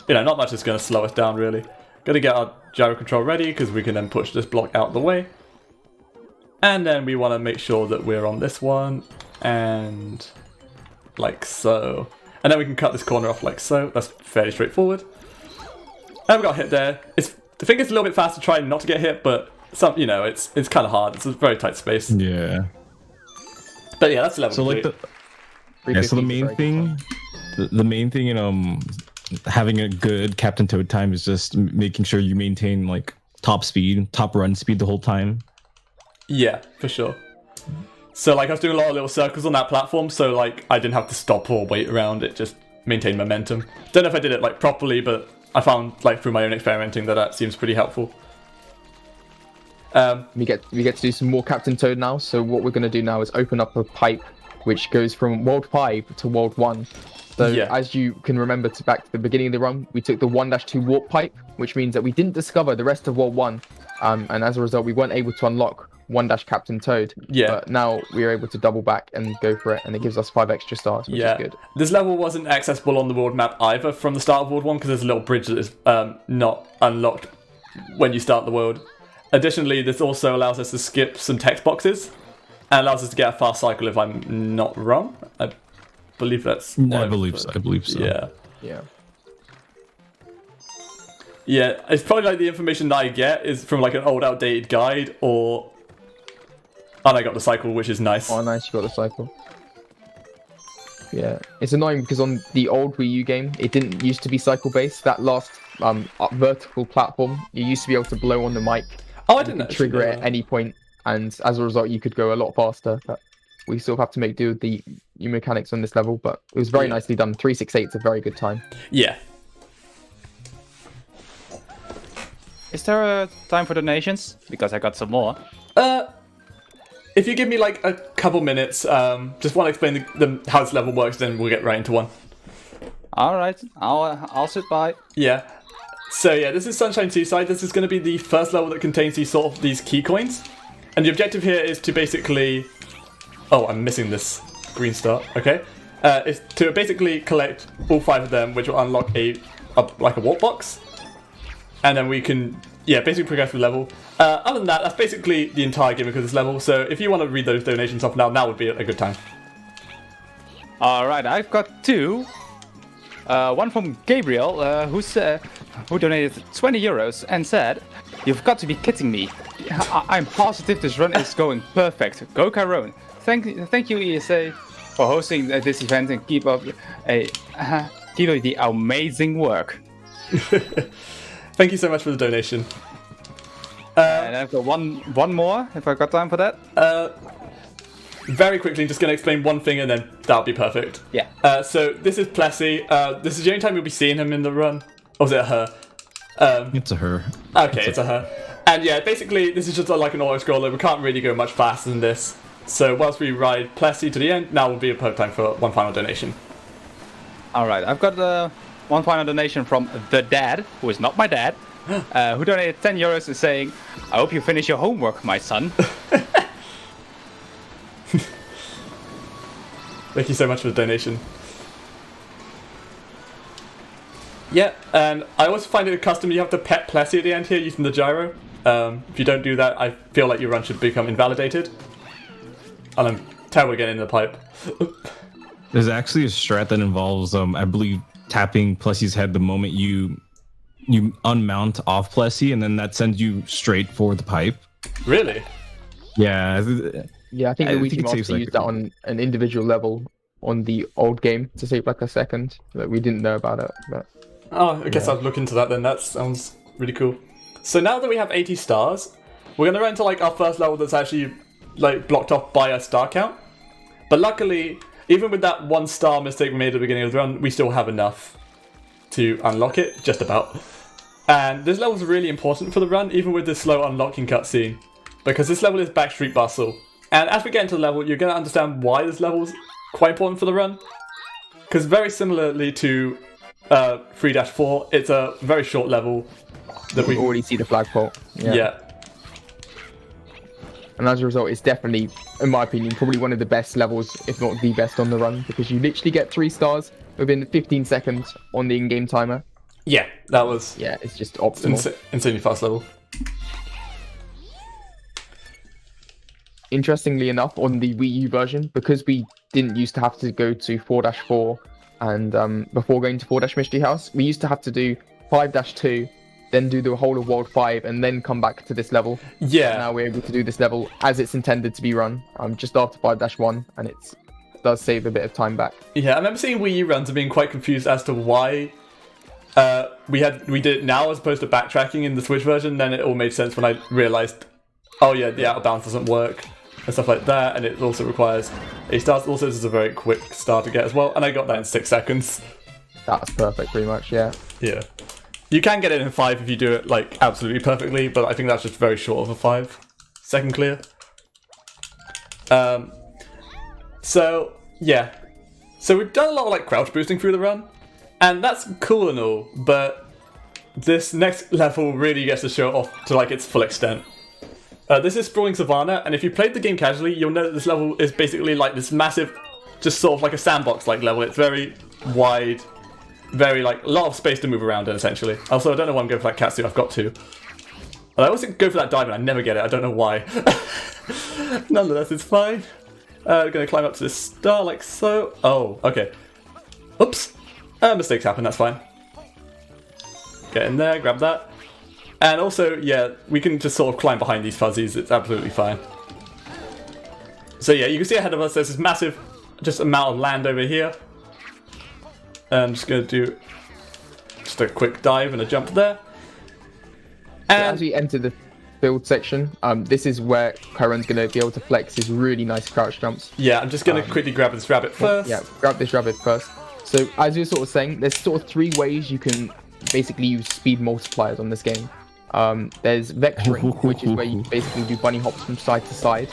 you know, not much is going to slow us down, really. Got to get our gyro control ready, because we can then push this block out the way. And then we want to make sure that we're on this one, and like so. And then we can cut this corner off like so. That's fairly straightforward. And we got hit there. I think it's a little bit fast to try not to get hit, but some, you know, it's kind of hard. It's a very tight space.
Yeah.
But yeah, that's level 3.
So the main thing, the main thing in having a good Captain Toad time is just making sure you maintain like top run speed the whole time.
Yeah, for sure. So like I was doing a lot of little circles on that platform, so like I didn't have to stop or wait around. It just maintained momentum. Don't know if I did it like properly, but I found like through my own experimenting that seems pretty helpful.
We get to do some more Captain Toad now. So what we're going to do now is open up a pipe which goes from World 5 to World 1. So as you can remember, back to the beginning of the run, we took the 1-2 warp pipe, which means that we didn't discover the rest of World 1. And as a result, we weren't able to unlock 1-Captain Toad. Yeah. But now we are able to double back and go for it, and it gives us 5 extra stars, which is good.
This level wasn't accessible on the world map either from the start of World 1, because there's a little bridge that is not unlocked when you start the world. Additionally, this also allows us to skip some text boxes, and allows us to get a fast cycle if I'm not wrong. I believe that's...
I believe so.
Yeah.
Yeah.
Yeah, it's probably like the information that I get is from like an old outdated guide, or... And I got the cycle, which is nice.
Oh, nice, you got the cycle. Yeah, it's annoying because on the old Wii U game, it didn't used to be cycle-based. That last vertical platform, you used to be able to blow on the mic.
Oh, I didn't
trigger it at any point. and as a result, you could go a lot faster. But we sort of have to make do with the new mechanics on this level. But it was very nicely done. 368 is a very good time.
Yeah.
Is there a time for donations? Because I got some more.
If you give me like a couple minutes, just want to explain how this level works, then we'll get right into one.
All right, I'll sit by.
Yeah. So yeah, this is Sunshine Seaside. This is going to be the first level that contains these key coins, and the objective here is to basically. Oh, I'm missing this green star. Okay. Is to basically collect all 5 of them, which will unlock a warp box, and then we can basically progress through the level. Other than that, that's basically the entire gimmick of this level. So if you want to read those donations off now would be a good time.
All right, I've got 2. One from Gabriel, who donated 20 euros and said, "You've got to be kidding me! I'm positive this run is going perfect. Go Kyrrone. Thank you ESA for hosting this event and keep up the amazing work."
Thank you so much for the donation.
And I've got one more, if I got time for that.
Very quickly, just going to explain one thing and then that'll be perfect.
Yeah.
So this is Plessy. This is the only time you'll be seeing him in the run. Or is it a her?
It's a her.
Okay, it's a her. And yeah, basically, this is just like an auto-scroller. We can't really go much faster than this. So whilst we ride Plessy to the end, now will be a perfect time for one final donation.
All right, I've got one final donation from the dad, who is not my dad, who donated 10 euros and saying, "I hope you finish your homework, my son."
Thank you so much for the donation. Yeah, and I also find it a custom you have to pet Plessy at the end here using the gyro. If you don't do that, I feel like your run should become invalidated. And I'm terrible at getting in the pipe.
There's actually a strat that involves, I believe, tapping Plessy's head the moment you unmount off Plessy, and then that sends you straight for the pipe.
Really?
Yeah.
Yeah, I think the Wiki Master
like
used that on an individual level on the old game to save like a second. But we didn't know about it. But
I guess I'll look into that then. That sounds really cool. So now that we have 80 stars, we're going to run to like our first level that's actually like blocked off by a star count. But luckily, even with that 1 star mistake we made at the beginning of the run, we still have enough to unlock it, just about. And this level is really important for the run, even with this slow unlocking cutscene, because this level is Backstreet Bustle. And as we get into the level, you're going to understand why this level is quite important for the run. Because very similarly to 3-4, it's a very short level that we
already see the flagpole.
Yeah.
And as a result, it's definitely, in my opinion, probably one of the best levels, if not the best on the run, because you literally get 3 stars within 15 seconds on the in-game timer.
Yeah, that was...
Yeah, it's just optimal.
Insanely fast level.
Interestingly enough, on the Wii U version, because we didn't used to have to go to 4-4 and before going to 4-Mystery House, we used to have to do 5-2, then do the whole of World 5, and then come back to this level.
Yeah.
And now we're able to do this level as it's intended to be run, just after 5-1, and it does save a bit of time back.
Yeah, I remember seeing Wii U runs and being quite confused as to why we did it now as opposed to backtracking in the Switch version. Then it all made sense when I realised, oh yeah, the out of bounds doesn't work and stuff like that, and it also requires a start. Also, this is a very quick start to get as well, and I got that in 6 seconds.
That's perfect, pretty much, yeah.
Yeah. You can get it in 5 if you do it like absolutely perfectly, but I think that's just very short of a 5-second clear. So yeah, so we've done a lot of like crouch boosting through the run, and that's cool and all, but this next level really gets to show it off to like its full extent. This is Sprawling Savannah, and if you played the game casually, you'll know that this level is basically like this massive, just sort of like a sandbox-like level. It's very wide, very like a lot of space to move around in, essentially. Also, I don't know why I'm going for that catsuit. I've got to. And I always go for that dive, and I never get it. I don't know why. Nonetheless, it's fine. Going to climb up to this star like so. Oh, okay. Oops. Mistakes happen. That's fine. Get in there. Grab that. And also, yeah, we can just sort of climb behind these fuzzies. It's absolutely fine. So yeah, you can see ahead of us, there's this massive just amount of land over here. I'm just going to do just a quick dive and a jump there.
And as we enter the build section. This is where Kyrone's going to be able to flex his really nice crouch jumps.
Yeah, I'm just going to quickly grab this rabbit first.
Yeah, grab this rabbit first. So as you're sort of saying, there's sort of 3 ways you can basically use speed multipliers on this game. There's vectoring, which is where you basically do bunny hops from side to side.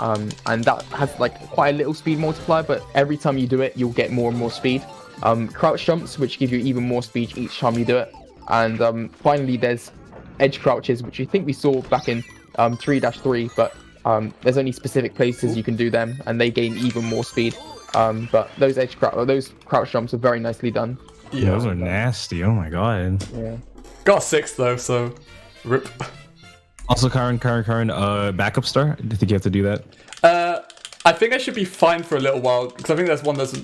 And that has like quite a little speed multiplier, but every time you do it, you'll get more and more speed. Crouch jumps, which give you even more speed each time you do it. And finally, there's edge crouches, which I think we saw back in 3-3, but there's only specific places you can do them, and they gain even more speed. But those crouch jumps are very nicely done.
Yeah, those are nasty. Oh my god.
Yeah.
Got 6 though, so rip.
Also, Karen, backup star. Do you think you have to do that?
I think I should be fine for a little while because I think there's one that's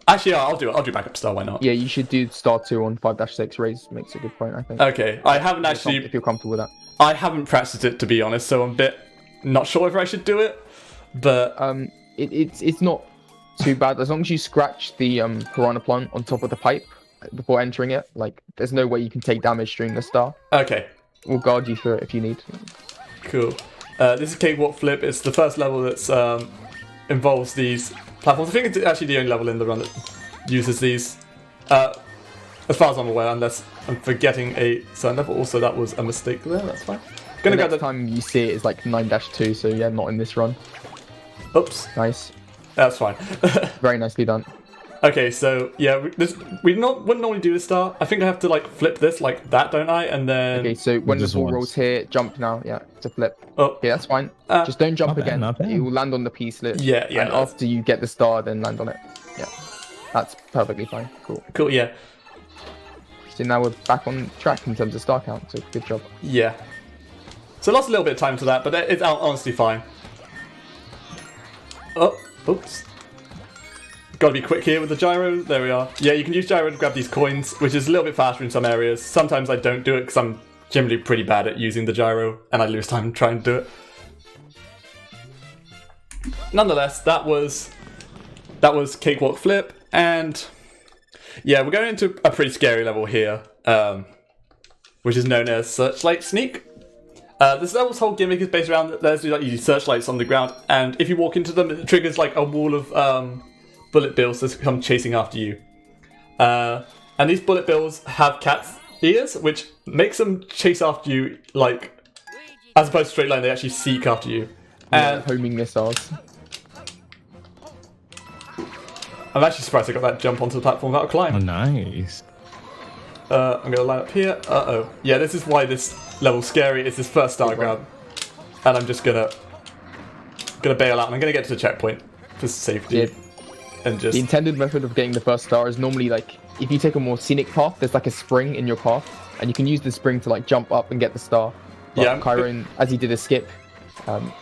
actually yeah, I'll do it. I'll do backup star. Why not?
Yeah, you should do star 2 on 5-6. Raise makes a good point, I think.
Okay, I haven't actually.
If you're comfortable with that.
I haven't practiced it to be honest, so I'm a bit not sure if I should do it. But
it's not too bad as long as you scratch the piranha plant on top of the pipe before entering it. Like, there's no way you can take damage during the star.
Okay.
We'll guard you through it if you need.
Cool. This is Cakewalk Flip. It's the first level that's involves these platforms. I think it's actually the only level in the run that uses these, as far as I'm aware, unless I'm forgetting a certain level. Also, that was a mistake there. That's fine.
The next time you see it is like 9-2, so yeah, not in this run.
Oops.
Nice.
That's fine.
Very nicely done.
Okay, so yeah, wouldn't normally do this star. I think I have to like flip this like that, don't I? And then
okay, so when the ball rolls here, jump now. Yeah, to flip.
Oh,
okay, that's fine. Just don't jump again.
Not bad.
It will land on the P slip.
Yeah.
And after you get the star, then land on it. Yeah, that's perfectly fine.
Cool. Yeah.
So now we're back on track in terms of star count. So good job.
Yeah. So lost a little bit of time to that, but it's honestly fine. Oh, oops. Got to be quick here with the gyro. There we are. Yeah, you can use gyro to grab these coins, which is a little bit faster in some areas. Sometimes I don't do it because I'm generally pretty bad at using the gyro, and I lose time trying to do it. Nonetheless, that was Cakewalk Flip, and yeah, we're going into a pretty scary level here, which is known as Searchlight Sneak. This level's whole gimmick is based around there's like these searchlights on the ground, and if you walk into them, it triggers like a wall of bullet bills that come chasing after you. And these bullet bills have cat's ears, which makes them chase after you, like, as opposed to straight line, they actually seek after you. And
homing missiles.
I'm actually surprised I got that jump onto the platform without a climb.
Oh, nice.
I'm going to line up here. Uh-oh. Yeah, this is why this level's scary. It's this first star grab. And I'm just gonna bail out, and I'm going to get to the checkpoint for safety.
Yeah.
And just...
The intended method of getting the first star is normally like, if you take a more scenic path, there's like a spring in your path, and you can use the spring to like jump up and get the star. But
yeah,
Kyrrone, as he did a skip,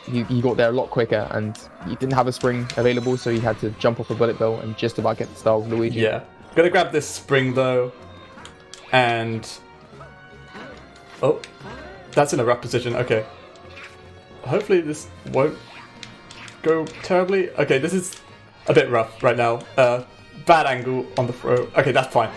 he got there a lot quicker, and he didn't have a spring available, so he had to jump off a bullet bill and just about get the star with Luigi.
Yeah. I'm going to grab this spring though, and... Oh, that's in a rough position. Okay. Hopefully this won't go terribly. Okay, this is a bit rough right now. Bad angle on the throw. Okay, that's fine.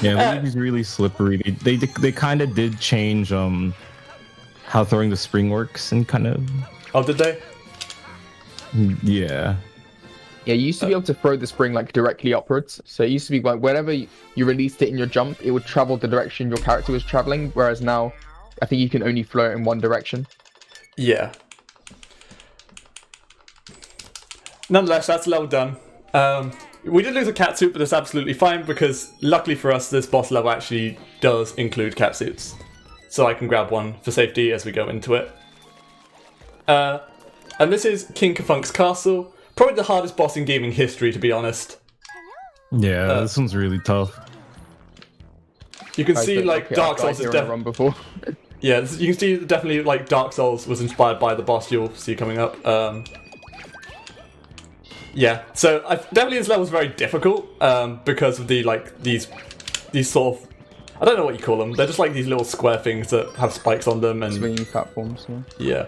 Yeah, Luigi's really slippery. They kind of did change how throwing the spring works and kind of.
Oh, did they?
Yeah.
Yeah, you used to be able to throw the spring like directly upwards. So it used to be like whenever you released it in your jump, it would travel the direction your character was traveling. Whereas now, I think you can only throw it in one direction.
Yeah. Nonetheless, that's level done. We did lose a catsuit, but that's absolutely fine because luckily for us, this boss level actually does include catsuits. So I can grab one for safety as we go into it. And this is King Kafunk's castle. Probably the hardest boss in gaming history, to be honest.
Yeah, this one's really tough.
You can see, like, Dark Souls is definitely...
before.
Yeah, you can see definitely, like, Dark Souls was inspired by the boss you'll see coming up. Yeah, so definitely this level's very difficult because of the, like, these sort of... I don't know what you call them. They're just like these little square things that have spikes on them. And
swinging platforms, yeah.
Yeah.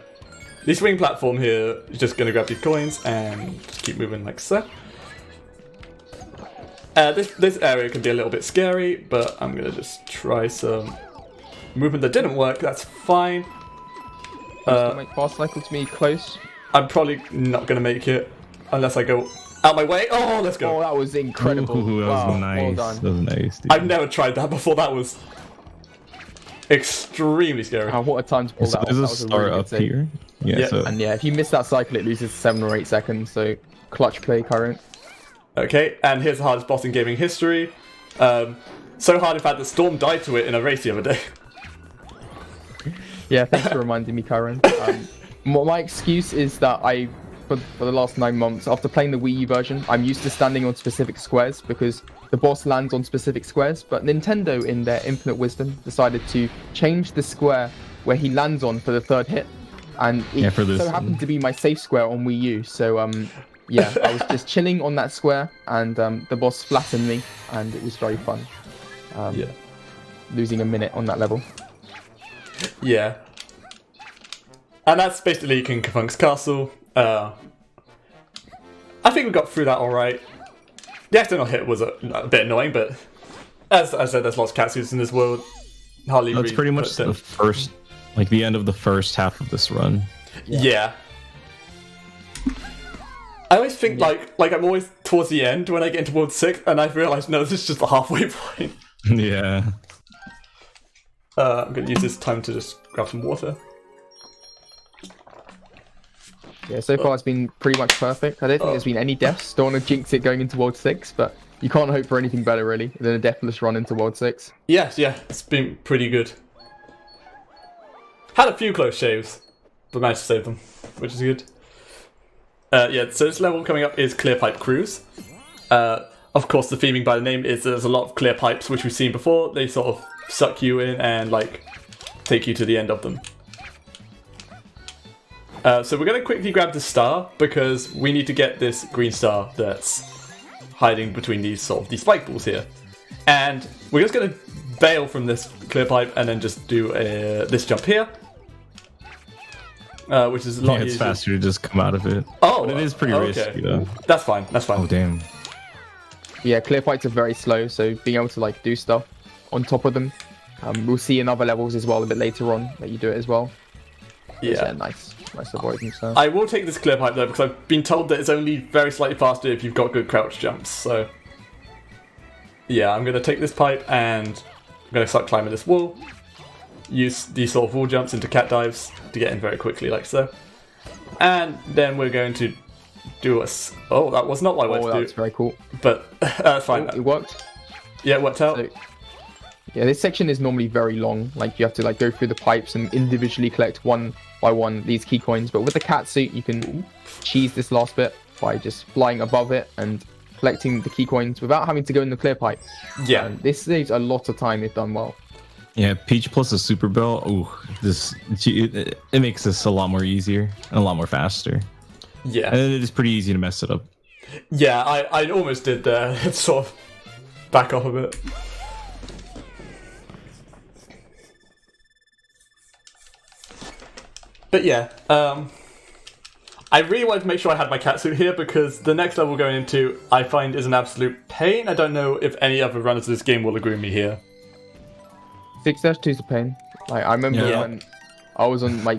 This swing platform here is just going to grab these coins and just keep moving like so. This area can be a little bit scary, but I'm going to just try some movement that didn't work. That's fine.
Still make fast cycle to me close.
I'm probably not going to make it unless I go out my way. Oh, let's go.
Oh, that was incredible.
Ooh, that
Wow,
was nice.
well done.
That was nice, dude.
I've never tried that before. That was extremely scary.
What a time to pull
So
that off.
there's
That
a
was a
star
really good
up
save.
here. Yeah,
Yeah.
so
And yeah, if you miss that cycle, it loses 7 or 8 seconds. So clutch play, current.
Okay, and here's the hardest boss in gaming history. So hard, in fact, that Storm died to it in a race the other day.
Yeah, thanks for reminding me, Karen. My excuse is that for the last 9 months, after playing the Wii U version, I'm used to standing on specific squares because the boss lands on specific squares. But Nintendo, in their infinite wisdom, decided to change the square where he lands on for the 3rd hit. And it
for this
so happened to be my safe square on Wii U. So, yeah, I was just chilling on that square, and the boss flattened me, and it was very fun.
Yeah.
Losing a minute on that level.
Yeah. And that's basically King Kafunk's castle. I think we got through that alright. The external hit was a bit annoying, but as I said, there's lots of catsuits in this world. Hardly
that's
really
pretty much
put them.
the first, like the end of the first half of this run.
Yeah. I always think like I'm always towards the end when I get into World 6, and I've realised, no, this is just the halfway point.
Yeah.
I'm going to use this time to just grab some water.
Yeah, so far it's been pretty much perfect. I don't think there's been any deaths. Don't want to jinx it going into World 6, but you can't hope for anything better, really, than a deathless run into World 6.
Yes, yeah, it's been pretty good. Had a few close shaves, but managed to save them, which is good. Yeah, so this level coming up is Clear Pipe Cruise. Of course, the theming by the name is there's a lot of clear pipes, which we've seen before. They sort of suck you in and, like, take you to the end of them. So we're going to quickly grab the star, because we need to get this green star that's hiding between these spike balls here. And we're just going to bail from this clear pipe and then just do this jump here. Which is a lot
Yeah, it's
easier.
faster to just come out of it.
Oh,
But it is pretty
okay.
risky, though.
That's fine, that's fine.
Oh, damn.
Yeah, clear pipes are very slow, so being able to like do stuff on top of them. We'll see in other levels as well a bit later on that you do it as well.
Yeah.
Nice avoidance there.
I will take this clear pipe though, because I've been told that it's only very slightly faster if you've got good crouch jumps, so... Yeah, I'm going to take this pipe and I'm going to start climbing this wall. Use these sort of wall jumps into cat dives to get in very quickly, like so. And then we're going to do a... Oh, that was not what I wanted to
that's
do,
very cool.
but that's fine.
It worked.
Yeah, it worked out.
So, yeah, this section is normally very long. Like you have to like go through the pipes and individually collect one by one these key coins. But with the cat suit, you can cheese this last bit by just flying above it and collecting the key coins without having to go in the clear pipe.
Yeah.
And this saves a lot of time if done well.
Yeah, Peach plus a Super Bell. Ooh, it makes this a lot more easier and a lot more faster.
Yeah.
And it is pretty easy to mess it up.
Yeah, I almost did there. It's sort of back off a bit. But yeah, I really wanted to make sure I had my catsuit here because the next level we're going into I find is an absolute pain. I don't know if any other runners of this game will agree with me here.
6-2 is a pain. Like I remember
Yeah.
when I was on my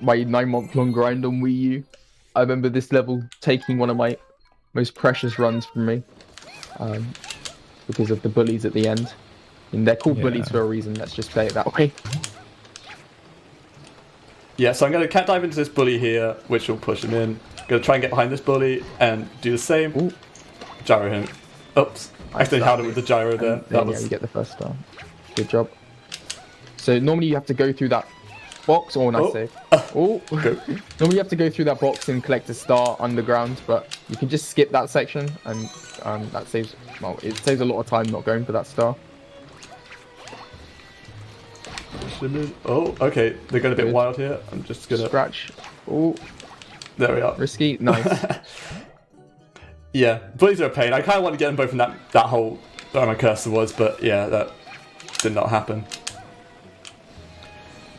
9-month-long grind on Wii U. I remember this level taking one of my most precious runs from me because of the bullies at the end. And they're called bullies
Yeah.
for a reason. Let's just play it that way.
Yeah, so I'm going to cat dive into this bully here, which will push him in. Going to try and get behind this bully and do the same.
Ooh.
Gyro him. Oops. I accidentally held him with the gyro there.
And
That
then,
was...
you get the first star. Good job. So normally you have to go through that box. Oh, nice
Oh.
save. Oh. Normally you have to go through that box and collect a star underground, but you can just skip that section, and that saves. Well, it saves a lot of time not going for that star.
Oh, okay. They're going a bit
Good.
wild here. I'm just going to...
Scratch. Oh,
There we are.
risky. Nice.
Yeah, bullies are a pain. I kind of want to get them both in that hole where my cursor was, but yeah, that did not happen.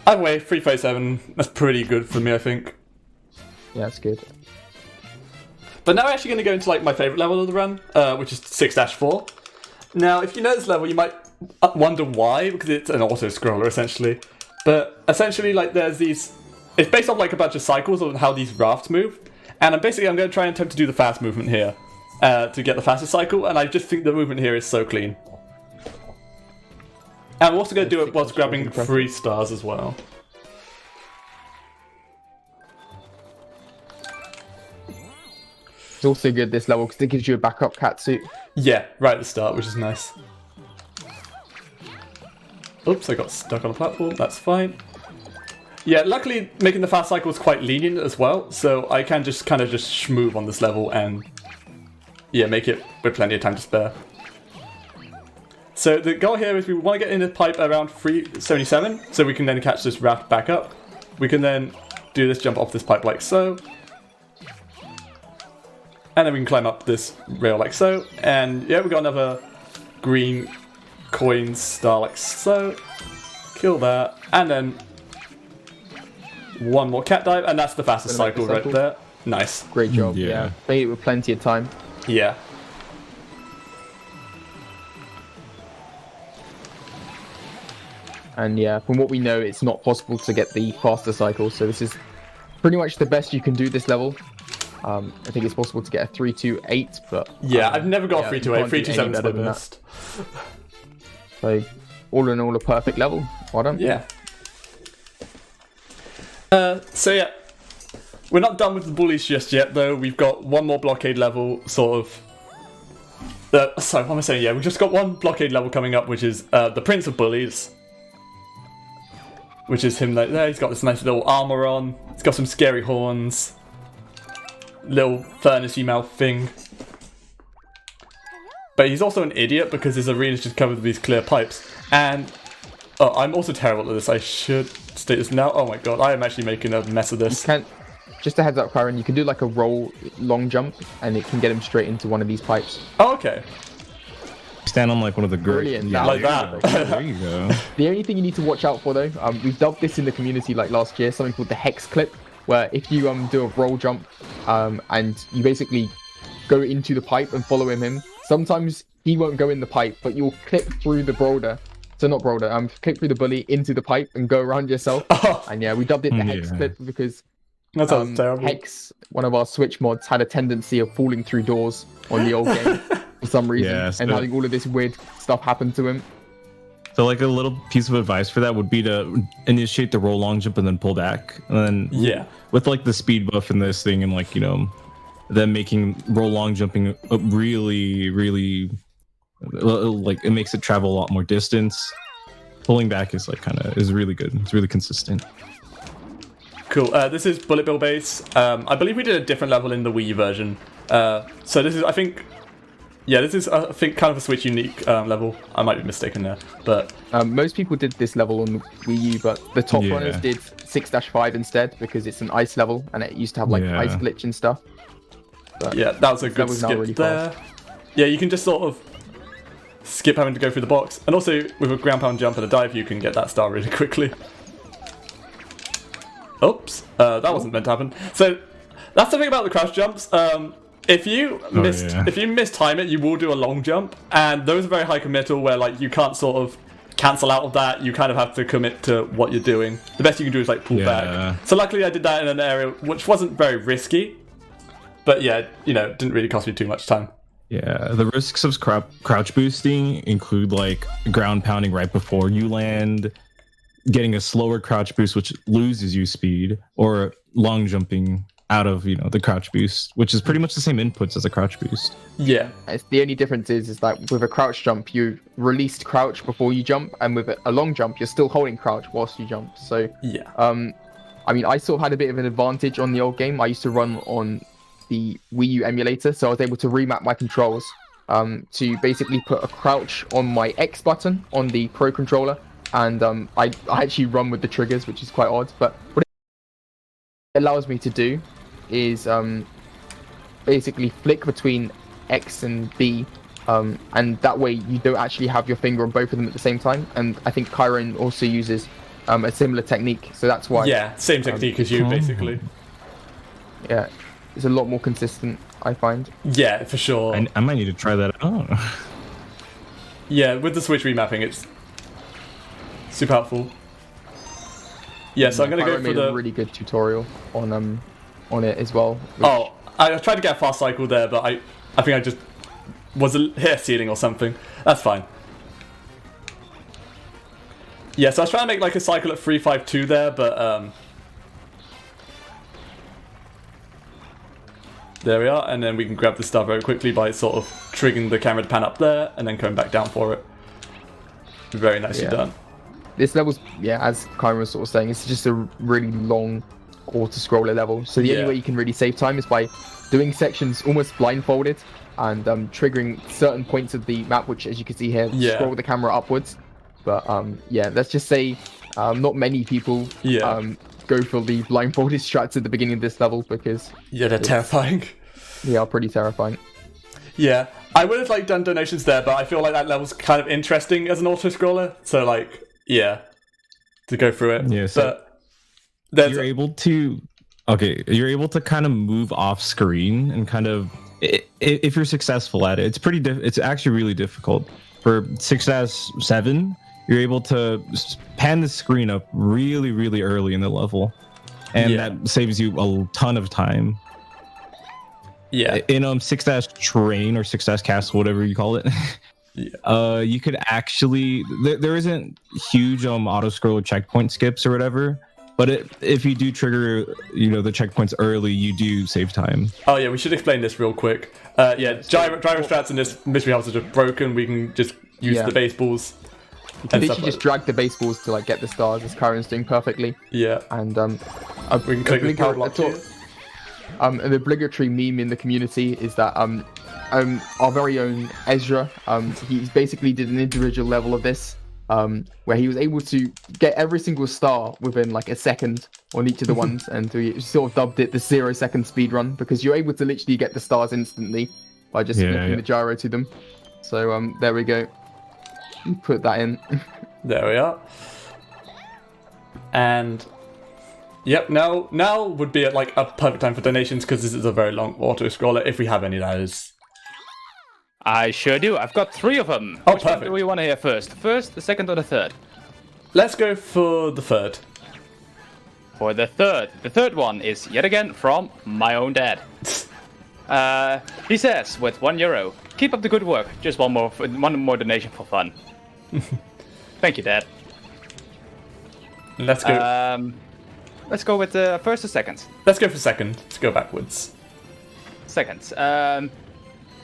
Either way, 337, that's pretty good for me, I think.
Yeah, that's good.
But now we're actually going to go into like my favourite level of the run, which is 6-4. Now, if you know this level, you might wonder why, because it's an auto-scroller, essentially. But essentially, like, there's these it's based on like a bunch of cycles on how these rafts move, and I'm going to try and attempt to do the fast movement here to get the fastest cycle, and I just think the movement here is so clean. And I'm also going to do it whilst grabbing 3 stars as well.
It's also good this level because it gives you a backup catsuit.
Yeah, right at the start, which is nice. Oops, I got stuck on a platform. That's fine. Yeah, luckily making the fast cycle is quite lenient as well, so I can just kind of just schmoove on this level and yeah, make it with plenty of time to spare. So the goal here is we want to get in the pipe around 377, so we can then catch this raft back up. We can then do this jump off this pipe like so. And then we can climb up this rail like so. And yeah, we got another green coin star like so. Kill that. And then one more cat dive. And that's the fastest cycle right there. Nice.
Great job. Yeah. Made it with plenty of time.
Yeah.
And yeah, from what we know, it's not possible to get the faster cycle. So this is pretty much the best you can do this level. I think it's possible to get a 328, but
yeah, I've never got a 328. 327 is the best.
So, all in all, a perfect level. Well done.
Yeah. So yeah, we're not done with the bullies just yet, though. We've got one more blockade level, sort of. Sorry, what am I saying? Yeah, we've just got one blockade level coming up, which is the Prince of Bullies. Which is him like there. He's got this nice little armor on. He's got some scary horns. Little furnacey mouth thing. But he's also an idiot because his arena's just covered with these clear pipes. And I'm also terrible at this. I should state this now. Oh my god, I am actually making a mess of this.
You can, just a heads up, Kyrrone, you can do like a roll long jump and it can get him straight into one of these pipes.
Oh, okay.
Stand on like one of the
Brilliant.
Like that.
There you go.
The only thing you need to watch out for though, we've dubbed this in the community like last year, something called the hex clip, where if you do a roll jump and you basically go into the pipe and follow him, sometimes he won't go in the pipe, but you'll clip through the boulder. So not boulder, clip through the bully into the pipe and go around yourself.
Oh.
And yeah, we dubbed it the hex clip because
that sounds terrible.
Hex, one of our Switch mods, had a tendency of falling through doors on the old game for some reason, and having all of this weird stuff happen to him.
So like a little piece of advice for that would be to initiate the roll long jump and then pull back. And then with like the speed buff in this thing and like, you know, then making roll long jumping really, really like it makes it travel a lot more distance. Pulling back is like is really good. It's really consistent.
Cool. This is Bullet Bill Base. I believe we did a different level in the Wii version. So this is, I think, this is, I think, kind of a Switch unique level. I might be mistaken there, but
most people did this level on the Wii U, but the top runners did 6-5 instead because it's an ice level and it used to have like ice glitch and stuff. But
yeah, that was a good skip really there. Fast. Yeah, you can just sort of skip having to go through the box, and also with a ground pound jump and a dive, you can get that star really quickly. Oops, that wasn't meant to happen. So that's the thing about the crouch jumps. If you mistime it, you will do a long jump, and those are very high committal where like you can't sort of cancel out of that. You kind of have to commit to what you're doing. The best you can do is like pull back. So luckily I did that in an area which wasn't very risky, but yeah, you know, didn't really cost me too much time.
Yeah, the risks of crouch boosting include like ground pounding right before you land, getting a slower crouch boost which loses you speed, or long jumping out of, you know, the crouch boost, which is pretty much the same inputs as a crouch boost.
Yeah.
It's the only difference is that with a crouch jump, you released crouch before you jump, and with a long jump, you're still holding crouch whilst you jump. So,
yeah.
I mean, I sort of had a bit of an advantage on the old game. I used to run on the Wii U emulator, so I was able to remap my controls to basically put a crouch on my X button on the Pro controller, and I actually run with the triggers, which is quite odd, but what it allows me to do is basically flick between X and B, and that way you don't actually have your finger on both of them at the same time. And I think Kyrrone also uses a similar technique, so that's why.
Yeah, same technique as you, basically.
Yeah, it's a lot more consistent, I find.
Yeah, for sure.
And I might need to try that out. Yeah,
with the Switch remapping, it's super helpful. Yeah, so I'm gonna
Kyron
go for
made
the.
a really good tutorial on it as well.
Oh, I tried to get a fast cycle there, but I think I just was hit a ceiling or something. That's fine. Yeah, so I was trying to make like a cycle at 352 there, but there we are, and then we can grab the star very quickly by sort of triggering the camera to pan up there, and then coming back down for it. Very nicely done.
This level's, as Kyron was sort of saying, it's just a really long auto-scroller level. So the only way you can really save time is by doing sections almost blindfolded and triggering certain points of the map, which, as you can see here, scroll the camera upwards. But let's just say not many people go for the blindfolded strats at the beginning of this level because
they're terrifying.
They are pretty terrifying.
Yeah, I would have done donations there, but I feel like that level's kind of interesting as an auto-scroller. So to go through it.
Yeah, so
but
you're able to kind of move off screen and kind of, if you're successful at it, it's actually really difficult. For 6-7, you're able to pan the screen up really, really early in the level, and that saves you a ton of time.
Yeah.
In 6-train or 6-castle, whatever you call it, you could actually there isn't huge auto scroller checkpoint skips or whatever, but if you do trigger the checkpoints early, you do save time.
Oh yeah, we should explain this real quick. Gyro strats in this mystery house are just broken. We can just use the baseballs.
You can literally just drag the baseballs to get the stars, as Kyron's doing perfectly.
Yeah.
And
we can click the power block here.
An obligatory meme in the community is that our very own Ezra, he basically did an individual level of this, where he was able to get every single star within a second on each of the ones, and we sort of dubbed it the 0-second speed run, because you're able to literally get the stars instantly by just flicking the gyro to them. So there we go. Put that in.
There we are. And now would be a perfect time for donations, because this is a very long auto scroller, if we have any, that is.
I sure do. I've got 3 of them.
Oh,
Which one
perfect.
do we want to hear first? The first, the second, or the third?
Let's go for the third.
For the third one is yet again from my own dad. He says, with €1, keep up the good work. Just one more donation for fun. Thank you, Dad.
Let's go.
Let's go with the first or second.
Let's go for second. Let's go backwards.
Second.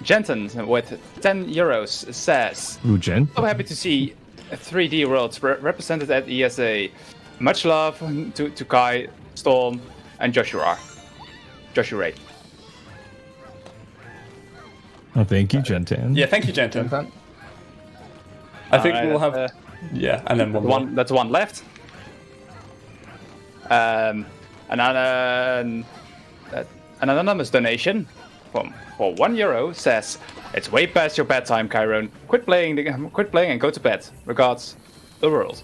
Jensen with €10 says,
Ooh, Jen.
so happy to see 3D worlds represented at ESA. Much love to Kai, Storm, and Joshua Ray.
Oh, thank you, Gentan.
Yeah, thank you, Genton. I think we'll have... and then one.
That's one left. An anonymous donation for €1 says, it's way past your bedtime, Kyrrone. Quit playing and go to bed. Regards, the world.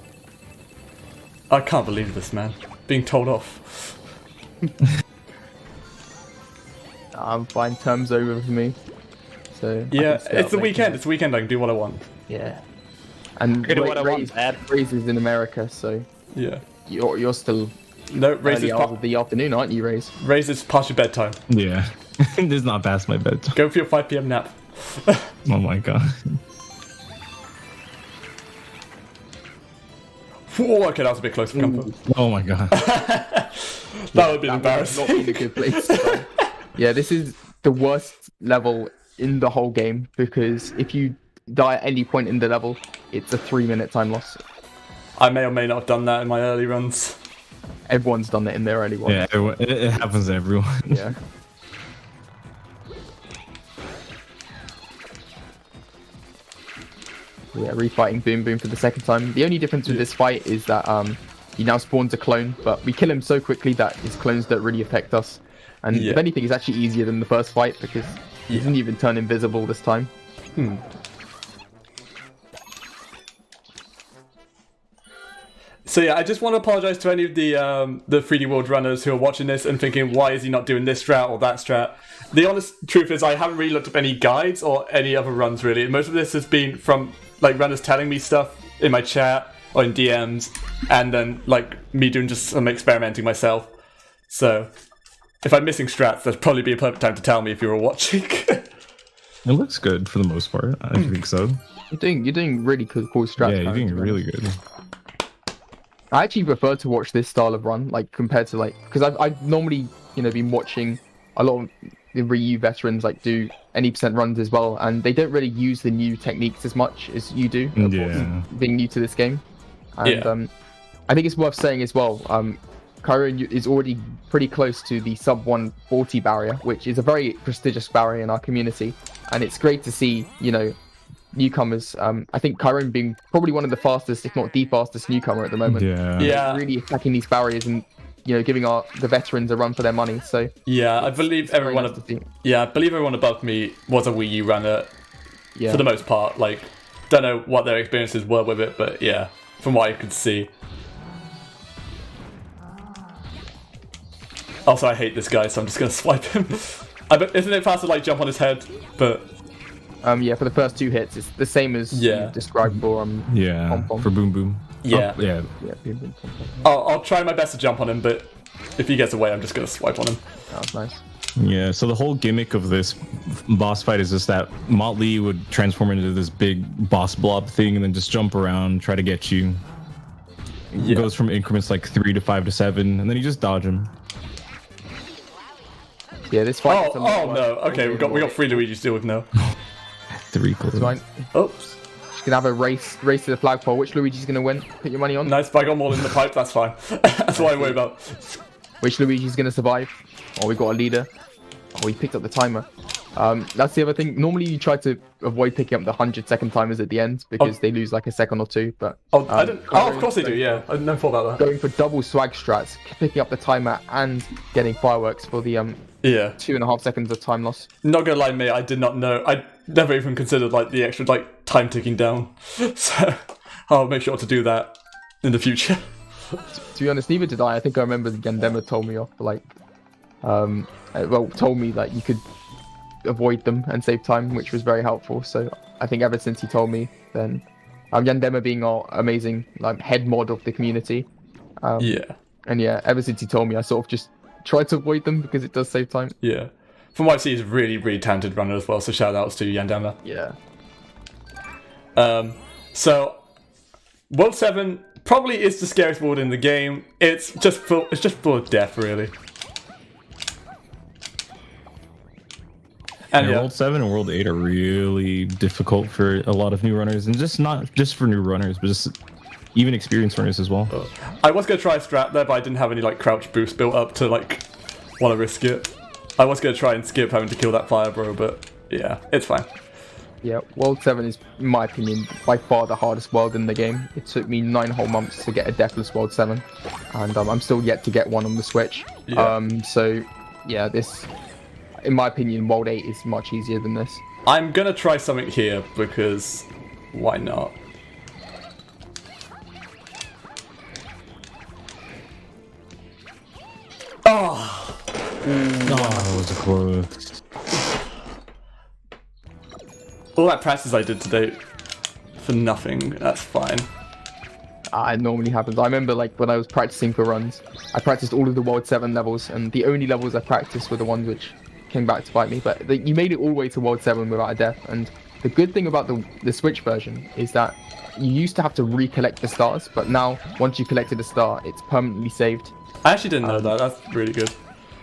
I can't believe this, man. Being told off.
I'm fine. Term's over for me. So
it's the weekend. It's the weekend. I can do what I want.
Yeah. And
I do what I want, Dad.
Ray's is in America, so you're still
Ray's
early hours of the afternoon, aren't you, Ray's?
is past your bedtime.
Yeah. This is not past my bedtime.
Go for your 5 p.m. nap.
Oh my god.
Whoa, okay, that was a bit close for comfort.
Oh my god.
That would have been embarrassing.
Not been a good place to start. Yeah, this is the worst level in the whole game, because if you die at any point in the level, it's a 3-minute time loss.
I may or may not have done that in my early runs.
Everyone's done it in their early ones.
Yeah, it happens to everyone.
Yeah. Yeah, refighting Boom Boom for the second time. The only difference with this fight is that he now spawns a clone, but we kill him so quickly that his clones don't really affect us. And if anything, it's actually easier than the first fight, because he didn't even turn invisible this time.
So yeah, I just want to apologize to any of the 3D World runners who are watching this and thinking, why is he not doing this strat or that strat? The honest truth is I haven't really looked up any guides or any other runs really. Most of this has been from runners telling me stuff in my chat or in DMs, and then like me doing just some experimenting myself. So if I'm missing strats, that'd probably be a perfect time to tell me if you were watching.
It looks good for the most part. I think so.
You're doing really cool strats.
Yeah, you're doing really good.
I actually prefer to watch this style of run, like compared to like, because I've normally been watching a lot of the Ryu veterans like do any percent runs as well, and they don't really use the new techniques as much as you do. Of course, being new to this game, and I think it's worth saying as well. Kyrrone is already pretty close to the sub 140 barrier, which is a very prestigious barrier in our community, and it's great to see newcomers. I think Kyrrone being probably one of the fastest, if not the fastest newcomer at the moment.
Yeah.
Really attacking these barriers and giving the veterans a run for their money. So
yeah, I believe everyone. I believe everyone above me was a Wii U runner for the most part. Like, don't know what their experiences were with it, but yeah, from what I could see. Also, I hate this guy, so I'm just gonna swipe him. Isn't it faster to like jump on his head? But
yeah, for the first 2 hits, it's the same as you described for Pom Pom.
For Boom Boom.
Yeah.
Boom Boom Pom Pom.
I'll try my best to jump on him, but if he gets away, I'm just gonna swipe on him.
That was nice.
Yeah, so the whole gimmick of this boss fight is just that Motley would transform into this big boss blob thing and then just jump around, try to get you. It goes from increments like 3 to 5 to 7, and then you just dodge him.
Yeah, this fight.
Oh no! Okay, we got 3 Luigi to deal with now.
3 clues.
Right.
Oops.
Just gonna have a race to the flagpole. Which Luigi's gonna win? Put your money on.
Nice, but I got more in the pipe. That's fine. That's what I worry about.
Which Luigi's gonna survive? Oh, we got a leader. Oh, he picked up the timer. That's the other thing. Normally, you try to avoid picking up the 100-second timers at the end because they lose like a second or two. But
I didn't. Oh, of course they do. Yeah, I never thought about that.
Going for double swag strats, picking up the timer and getting fireworks for the 2.5 seconds of time loss.
Not gonna lie, mate. I did not know. I never even considered like the extra like time ticking down. So I'll make sure to do that in the future.
To be honest, neither did I. I think I remember Yandema told me off for like, told me that you could avoid them and save time, which was very helpful. So I think ever since he told me, then Yandema being our amazing like head mod of the community. And ever since he told me, I sort of just tried to avoid them because it does save time.
Yeah. From what I see, he's a really, really talented runner as well. So shout outs to Yandema.
Yeah.
So World 7 probably is the scariest world in the game. It's just full of death, really. And
World 7 and World 8 are really difficult for a lot of new runners, and just not just for new runners, but just even experienced runners as well.
I was gonna try a strat there, but I didn't have any like crouch boost built up to like want to risk it. I was gonna try and skip having to kill that fire bro, but yeah, it's fine.
Yeah, World 7 is, in my opinion, by far the hardest world in the game. It took me 9 whole months to get a Deathless World 7, and I'm still yet to get one on the Switch.
Yeah.
So yeah, this, in my opinion, World 8 is much easier than this.
I'm gonna try something here because why not? Oh,
that was close.
All that practice I did today for nothing. That's fine.
It normally happens. I remember like when I was practicing for runs, I practiced all of the World 7 levels, and the only levels I practiced were the ones which came back to bite me. But you made it all the way to World 7 without a death, and the good thing about the Switch version is that you used to have to recollect the stars, but now once you collected a star, it's permanently saved.
I actually didn't know that. That's really good.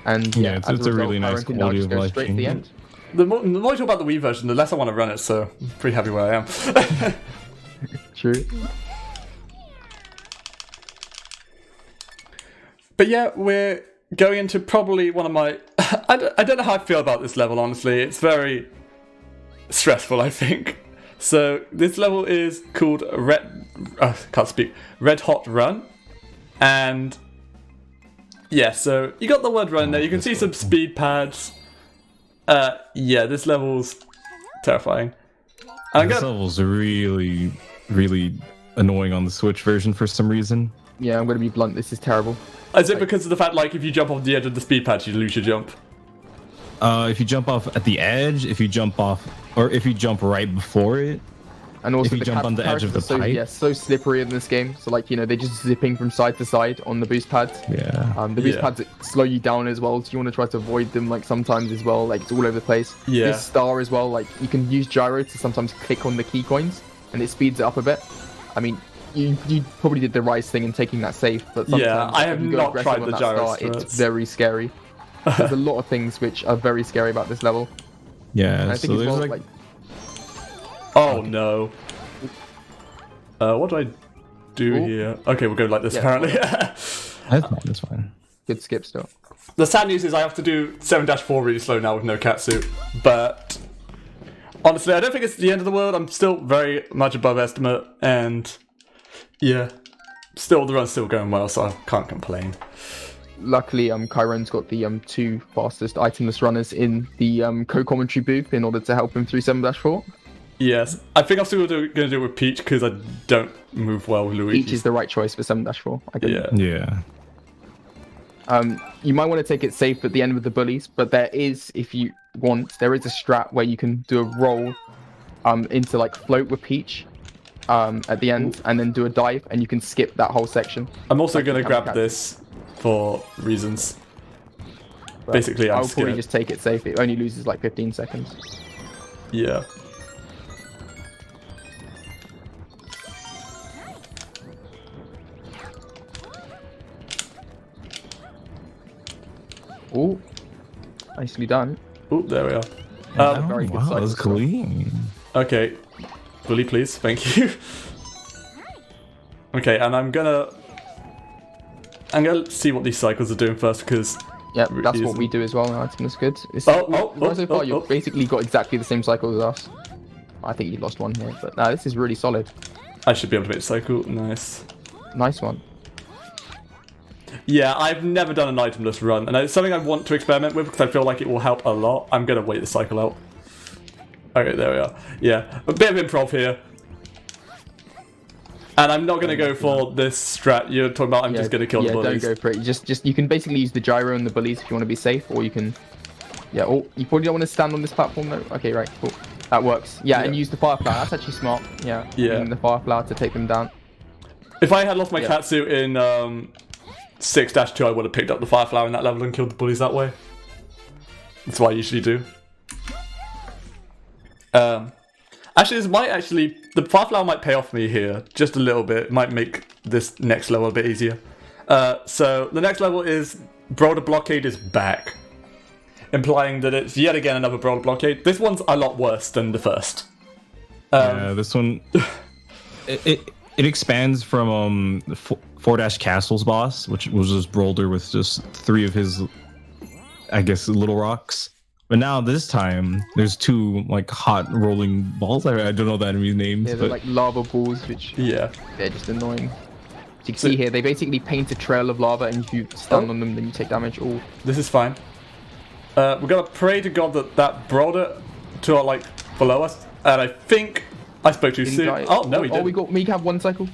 And
it's a really nice quality of life
straight to the end.
The more you talk about the Wii version, the less I want to run it, so I'm pretty happy where I am.
True.
But yeah, we're going into probably one of my... I don't know how I feel about this level, honestly. It's very stressful, I think. So this level is called Red Hot Run. And yeah, so you got the word run there. You can see some speed pads. Yeah, this level's terrifying.
This level's really, really annoying on the Switch version for some reason.
Yeah, I'm going to be blunt. This is terrible.
Is it because of the fact, like, if you jump off the edge of the speed pads, you lose your jump?
If you jump off at the edge, if you jump off, or if you jump right before it.
And also
If you jump on the edge of the
so,
pipe.
yeah, so slippery in this game. So like, you know, they're just zipping from side to side on the boost pads.
Yeah.
The boost
Yeah.
pads slow you down as well, so you want to try to avoid them like sometimes as well. Like it's all over the place.
Yeah.
This star as well, like you can use gyro to sometimes click on the key coins, and it speeds it up a bit. I mean, you probably did the right thing in taking that safe, but sometimes
Yeah, I have
if you go
not
aggressive
tried
on
the
that
gyro
star,
strats.
it's very scary. There's a lot of things which are very scary about this level.
Yeah.
And I
So
think as
there's
well,
like,
Oh no. What do I do
Ooh.
here? Okay, we'll go like this
Yeah.
apparently.
that's fine. That's fine.
good skip still.
The sad news is I have to do 7-4 really slow now with no catsuit, but honestly, I don't think it's the end of the world. I'm still very much above estimate, and yeah, still the run's still going well, so I can't complain.
Luckily, Kyrone's got the 2 fastest itemless runners in the co-commentary booth in order to help him through 7-4.
Yes, I think I'm still going to do it with Peach because I don't move well with Luigi.
Peach is the right choice for 7-4. I can.
Yeah.
Yeah.
You might want to take it safe at the end with the bullies, but there is, if you want, there is a strat where you can do a roll into like float with Peach at the end, and then do a dive, and you can skip that whole section.
I'm also
Like
going to
the
grab
camera
this for reasons.
But
Basically, I'm
I'll probably
scared.
just take it safe. It only loses like 15 seconds.
Yeah.
Oh, nicely done.
Oh, there we are.
Oh,
very good
wow,
sight
that's
as well.
clean.
Okay. Bully, please. Thank you. Okay, and I'm gonna see what these cycles are doing first, because
Yep, that's
Reason.
what we do as well. Item is good. It's,
Oh,
so far,
oh,
you've
oh.
basically got exactly the same cycle as us. I think you lost one here, but no, this is really solid.
I should be able to make cycle. Nice.
Nice one.
Yeah, I've never done an itemless run, and it's something I want to experiment with because I feel like it will help a lot. I'm gonna wait the cycle out. Okay, there we are. Yeah, a bit of improv here. And I'm not gonna go for this strat you're talking about. I'm just gonna kill the bullies.
Don't go for it. You can basically use the gyro and the bullies if you want to be safe, or you can, oh, you probably don't want to stand on this platform though. Okay, right, cool, that works. Yeah, and
Yeah.
use the fire flower. That's actually smart. Yeah,
Yeah.
using the fire flower to take them down.
If I had lost my
Yeah.
catsuit in 6-2, I would have picked up the fire flower in that level and killed the bullies that way. That's what I usually do. Actually, the fire flower might pay off me here just a little bit. It might make this next level a bit easier. So the next level is Brawler Blockade is back, implying that it's yet again another Brawler Blockade. This one's a lot worse than the first.
Yeah, this one it expands from the Four Dash Castle's boss, which was just Brawler with just 3 of his, I guess, little rocks. But now this time there's 2 like hot rolling balls. I don't know the enemy's names,
Yeah, they're
but
like lava balls, which
Yeah.
they're just annoying. So you can see here, they basically paint a trail of lava, and if you stand on them, then you take damage. Oh,
This is fine. We're gonna pray to God that Brawler to our like below us, and I think I spoke too
did he
soon.
die?
Oh no, we did.
we have one cycle.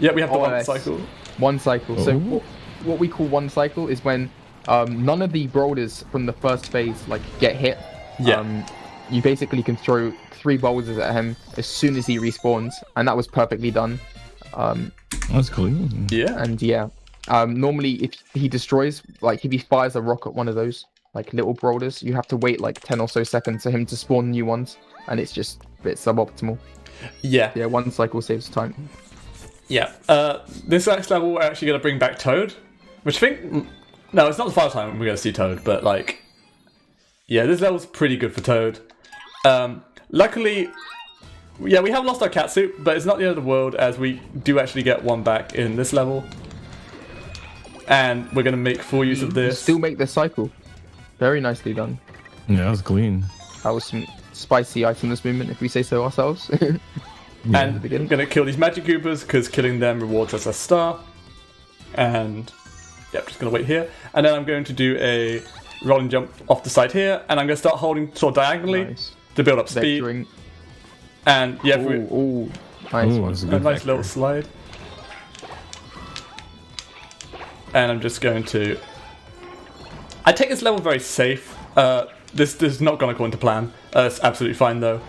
Yeah, we have the one
yes.
cycle.
One cycle. So
Oh.
what we call one cycle is when none of the brawlers from the first phase like get hit.
Yeah.
You basically can throw 3 boulders at him as soon as he respawns, and that was perfectly done.
that's clean.
Yeah.
And yeah, normally if he destroys, like if he fires a rock at one of those like little brawlers, you have to wait like 10 or so seconds for him to spawn new ones, and it's just a bit suboptimal.
Yeah.
Yeah, one cycle saves time.
Yeah. This next level we're actually gonna bring back Toad, which I think no, it's not the first time we're gonna see Toad, but like, yeah, this level's pretty good for Toad. Luckily, yeah, we have lost our catsuit, but it's not the end of the world as we do actually get one back in this level, and we're gonna make full use of this.
Still make the cycle. Very nicely done.
Yeah, that was clean.
That was some spicy itemless movement, if we say so ourselves.
And
beginning.
I'm gonna kill these magic goobers because killing them rewards us a star. And yep, just gonna wait here. And then I'm going to do a rolling jump off the side here, and I'm gonna start holding sort of diagonally
Nice.
to build up speed.
Vectoring.
And yeah, we
Ooh, nice
Ooh,
one.
that's a
a
good
nice
vector.
little slide. And I'm just going to. I take this level very safe. This is not going according to plan. It's absolutely fine though.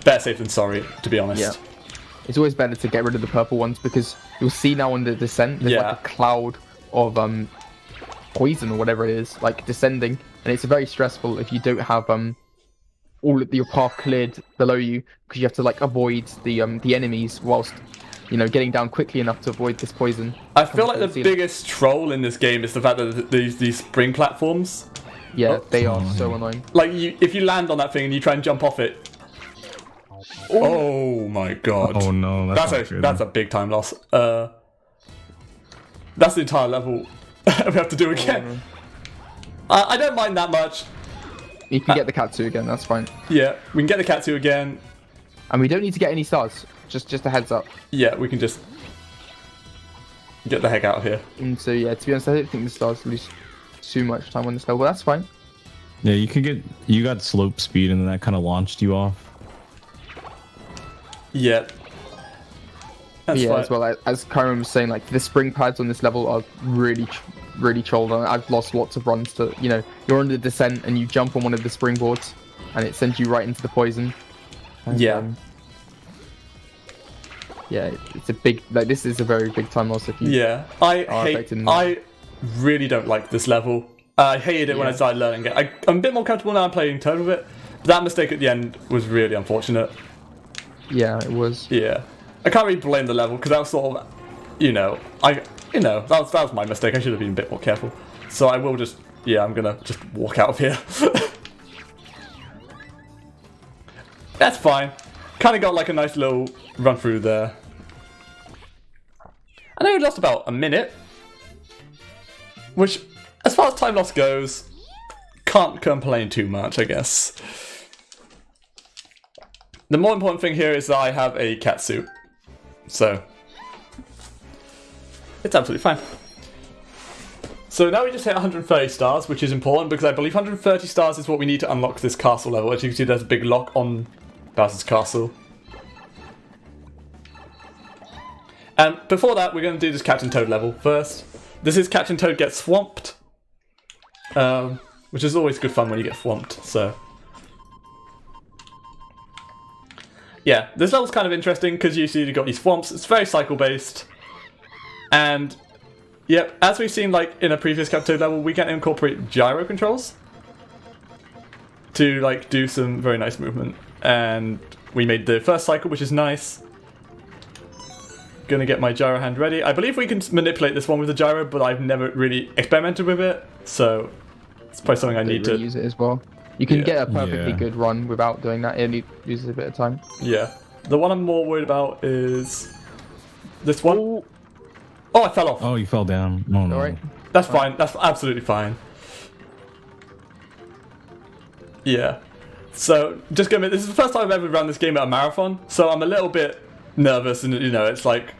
Better safe than sorry, to be honest.
Yeah. it's always better to get rid of the purple ones because you'll see now on the descent there's like a cloud of poison or whatever it is, like descending, and it's very stressful if you don't have all of your path cleared below you because you have to like avoid the enemies whilst getting down quickly enough to avoid this poison.
I feel like the biggest troll in this game is the fact that these spring platforms.
Yeah, they are so annoying.
Like if you land on that thing and you try and jump off it. Oh my god.
Oh no,
that's a big time loss. That's the entire level we have to do again. I don't mind that much.
You can get the Katsu again, that's fine.
Yeah, we can get the Katsu again.
And we don't need to get any stars. Just a heads up.
Yeah, we can just get the heck out of here.
And so yeah, to be honest, I don't think the stars lose too much time on this level. That's fine.
Yeah, you got slope speed, and then that kind of launched you off.
Yeah. That's
yeah,
fine.
as well as Kyrrone was saying, like the spring pads on this level are really trolled. I've lost lots of runs to you're on the descent and you jump on one of the springboards, and it sends you right into the poison. And,
yeah.
Yeah, it's a big this is a very big time loss if you.
Yeah, I really don't like this level. I hated it when I started learning it. I'm a bit more comfortable now playing Toad with it. But that mistake at the end was really unfortunate.
Yeah, it was.
Yeah, I can't really blame the level because that was sort of, that was my mistake. I should have been a bit more careful. So I will just, I'm gonna just walk out of here. That's fine. Kind of got like a nice little run through there. I know we lost about a minute, which, as far as time loss goes, can't complain too much, I guess. The more important thing here is that I have a Katsu, so it's absolutely fine. So now we just hit 130 stars, which is important because I believe 130 stars is what we need to unlock this castle level. As you can see, there's a big lock on Bowser's Castle. And before that, we're going to do this Captain Toad level first. This is Captain Toad gets swamped, which is always good fun when you get swamped, so. Yeah, this level's kind of interesting because you see you've got these swamps. It's very cycle-based. And, yep, as we've seen like in a previous Captain Toad level, we can incorporate gyro controls to like do some very nice movement. And we made the first cycle, which is nice. Gonna get my gyro hand ready. I believe we can manipulate this one with the gyro, but I've never really experimented with it, so it's probably something I need to
use it as well. You can get a perfectly good run without doing that. It only uses a bit of time.
Yeah. The one I'm more worried about is this one. Oh, I fell off.
Oh, you fell down. No, no.
Alright.
That's fine. That's absolutely fine. Yeah. So, just gonna. This is the first time I've ever run this game at a marathon, so I'm a little bit nervous, and it's like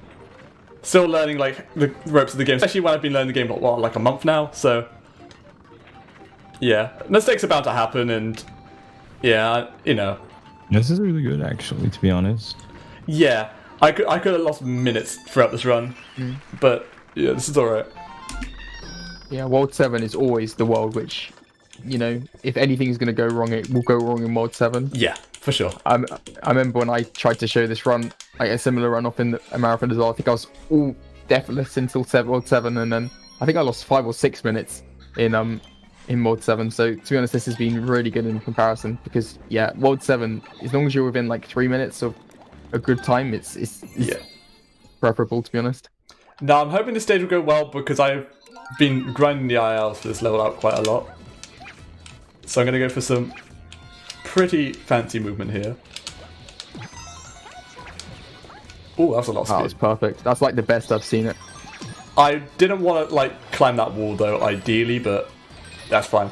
still learning like the ropes of the game, especially when I've been learning the game for like a month now. So yeah, mistakes are bound to happen, and
This is really good, actually, to be honest.
Yeah, I could have lost minutes throughout this run, but yeah, this is all right.
Yeah, World 7 is always the world which, if anything is going to go wrong, it will go wrong in World 7.
Yeah, for sure.
I remember when I tried to show this run, like a similar run off in a marathon as well. I think I was all deathless until World 7, and then I think I lost 5 or 6 minutes in World 7. So to be honest, this has been really good in comparison because World 7, as long as you're within like 3 minutes of a good time, it's preferable, to be honest.
Now I'm hoping the stage will go well because I've been grinding the ILs for this level out quite a lot. So I'm going to go for some pretty fancy movement here. Oh, that's a lot of speed.
That was perfect. That's like the best I've seen it.
I didn't want to like climb that wall though, ideally, but that's fine.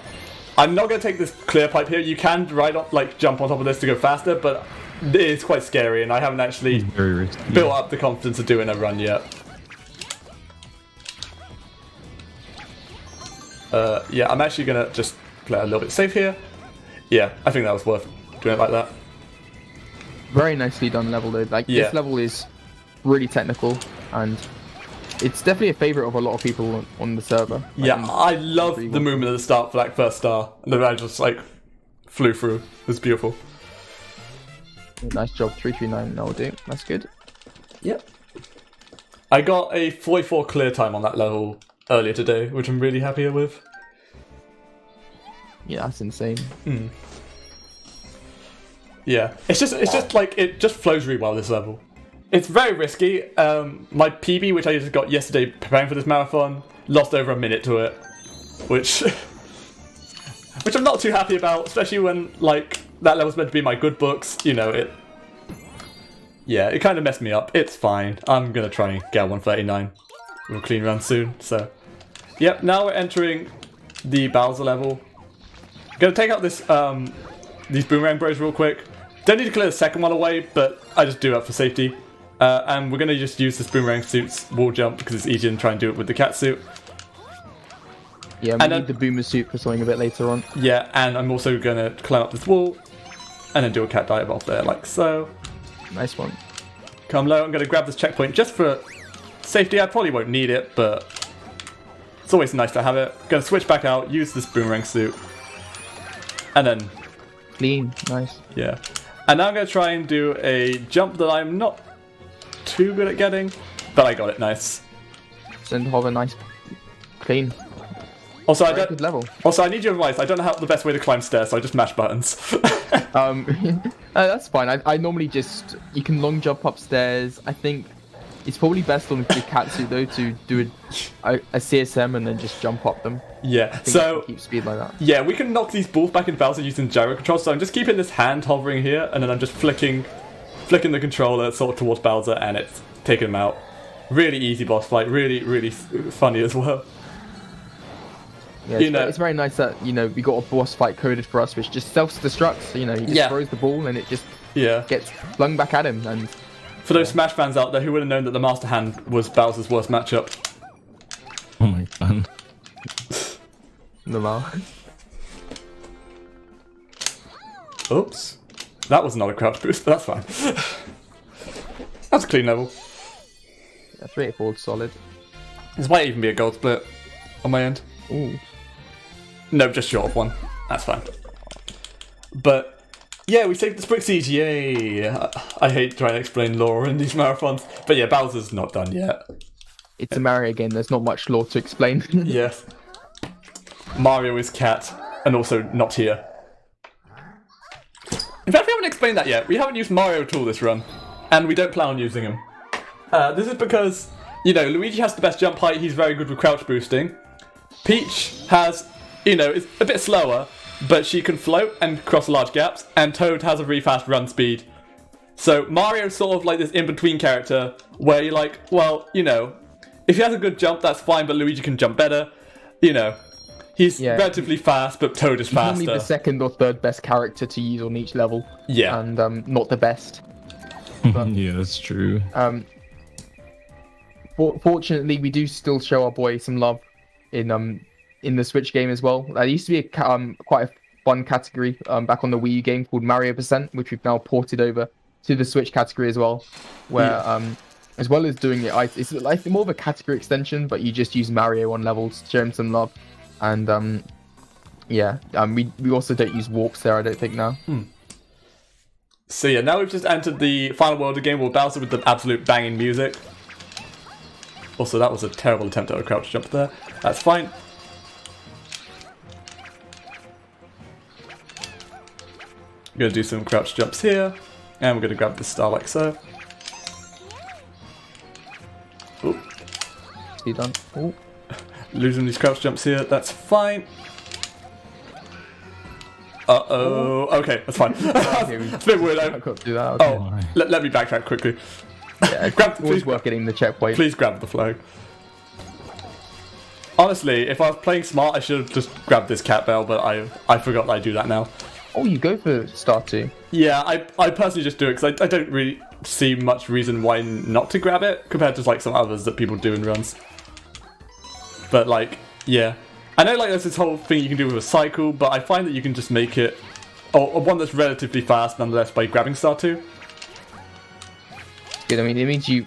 I'm not going to take this clear pipe here. You can jump on top of this to go faster, but it is quite scary, and I haven't actually built up the confidence of doing a run yet. Yeah, I'm actually going to just play a little bit safe here. Yeah, I think that was worth doing it like that.
Very nicely done level though. Like this level is really technical, and it's definitely a favorite of a lot of people on the server.
Yeah, I love the movement at the start for that first star, and then I just like flew through. It was beautiful.
Nice job, 339. That'll do. That's good.
Yep. I got a 44 clear time on that level earlier today, which I'm really happy with.
Yeah, that's insane.
Yeah, it's just like it just flows really well this level. It's very risky. My PB, which I just got yesterday preparing for this marathon, lost over a minute to it, which I'm not too happy about, especially when like that level's meant to be my good books. You know it. Yeah, it kind of messed me up. It's fine. I'm gonna try and get 139. We'll clean run soon. So, yep. Now we're entering the Bowser level. Gonna take out this these boomerang bros real quick. Don't need to clear the second one away, but I just do it for safety. And we're gonna just use this boomerang suit's wall jump because it's easier than try and do it with the cat suit.
Yeah, we need the boomer suit for something a bit later on.
Yeah, and I'm also gonna climb up this wall and then do a cat dive off there, like so.
Nice one.
Come low. I'm gonna grab this checkpoint just for safety. I probably won't need it, but it's always nice to have it. Gonna switch back out, use this boomerang suit, and then
Clean. Nice.
yeah. And now I'm gonna try and do a jump that I'm not too good at getting, but I got it. Nice.
Send hover. Nice. Clean.
Also,
Very good level.
I need your advice. I don't know how the best way to climb stairs, so I just mash buttons.
That's fine. I normally just you can long jump upstairs. I think it's probably best on the Katsu though to do a CSM and then just jump up them.
Yeah. So
keep speed like that.
yeah, we can knock these balls back in Bowser using gyro controls. So I'm just keeping this hand hovering here, and then I'm just flicking the controller sort of towards Bowser, and it's taking him out. Really easy boss fight. Really funny as well.
Yeah, it's very nice that we got a boss fight coded for us, which just self-destructs. So, he just throws the ball and it just gets flung back at him. And
for those Smash fans out there who would have known that the Master Hand was Bowser's worst matchup.
Oh my god.
Normal.
Oops, that was not a crouch boost, but that's fine. That's a clean level.
Yeah, 384 solid.
This might even be a gold split on my end.
Ooh.
No, just short of one. That's fine. But yeah, we saved the Sprig Siege. Yay! I hate trying to explain lore in these marathons, but yeah, Bowser's not done yet.
It's a Mario game. There's not much lore to explain.
Yes. Mario is cat, and also not here. In fact, we haven't explained that yet. We haven't used Mario at all this run, and we don't plan on using him. This is because Luigi has the best jump height. He's very good with crouch boosting. Peach has, is a bit slower, but she can float and cross large gaps, and Toad has a really fast run speed. So Mario's sort of like this in-between character, where you're like, well, if he has a good jump, that's fine, but Luigi can jump better. He's relatively fast, but Toad is faster.
He's only the second or third best character to use on each level.
Yeah.
And not the best.
Yeah, that's true.
Fortunately, we do still show our boy some love in the Switch game as well. There used to be quite a fun category back on the Wii U game called Mario %, which we've now ported over to the Switch category as well, where as well as doing it's like more of a category extension, but you just use Mario on levels to show him some love. And we also don't use warps there, I don't think now.
So yeah, now we've just entered the final world of the game with Bowser with the absolute banging music. Also, that was a terrible attempt at a crouch jump there. That's fine. We're going to do some crouch jumps here. And we're going to grab the star like so. Ooh.
You done? Ooh.
Losing these crouch jumps here. That's fine. Uh-oh. Okay, that's fine. It's a bit weird.
I can't do that. Okay.
Oh, let me backtrack quickly.
Yeah, please work getting the checkpoint.
Please grab the flag. Honestly, if I was playing smart, I should have just grabbed this cat bell, but I forgot that I do that now.
Oh, you go for star 2.
Yeah, I personally just do it because I don't really see much reason why not to grab it compared to like some others that people do in runs. But like, yeah. I know like there's this whole thing you can do with a cycle, but I find that you can just make it or one that's relatively fast nonetheless by grabbing star 2.
Good, I mean, it means I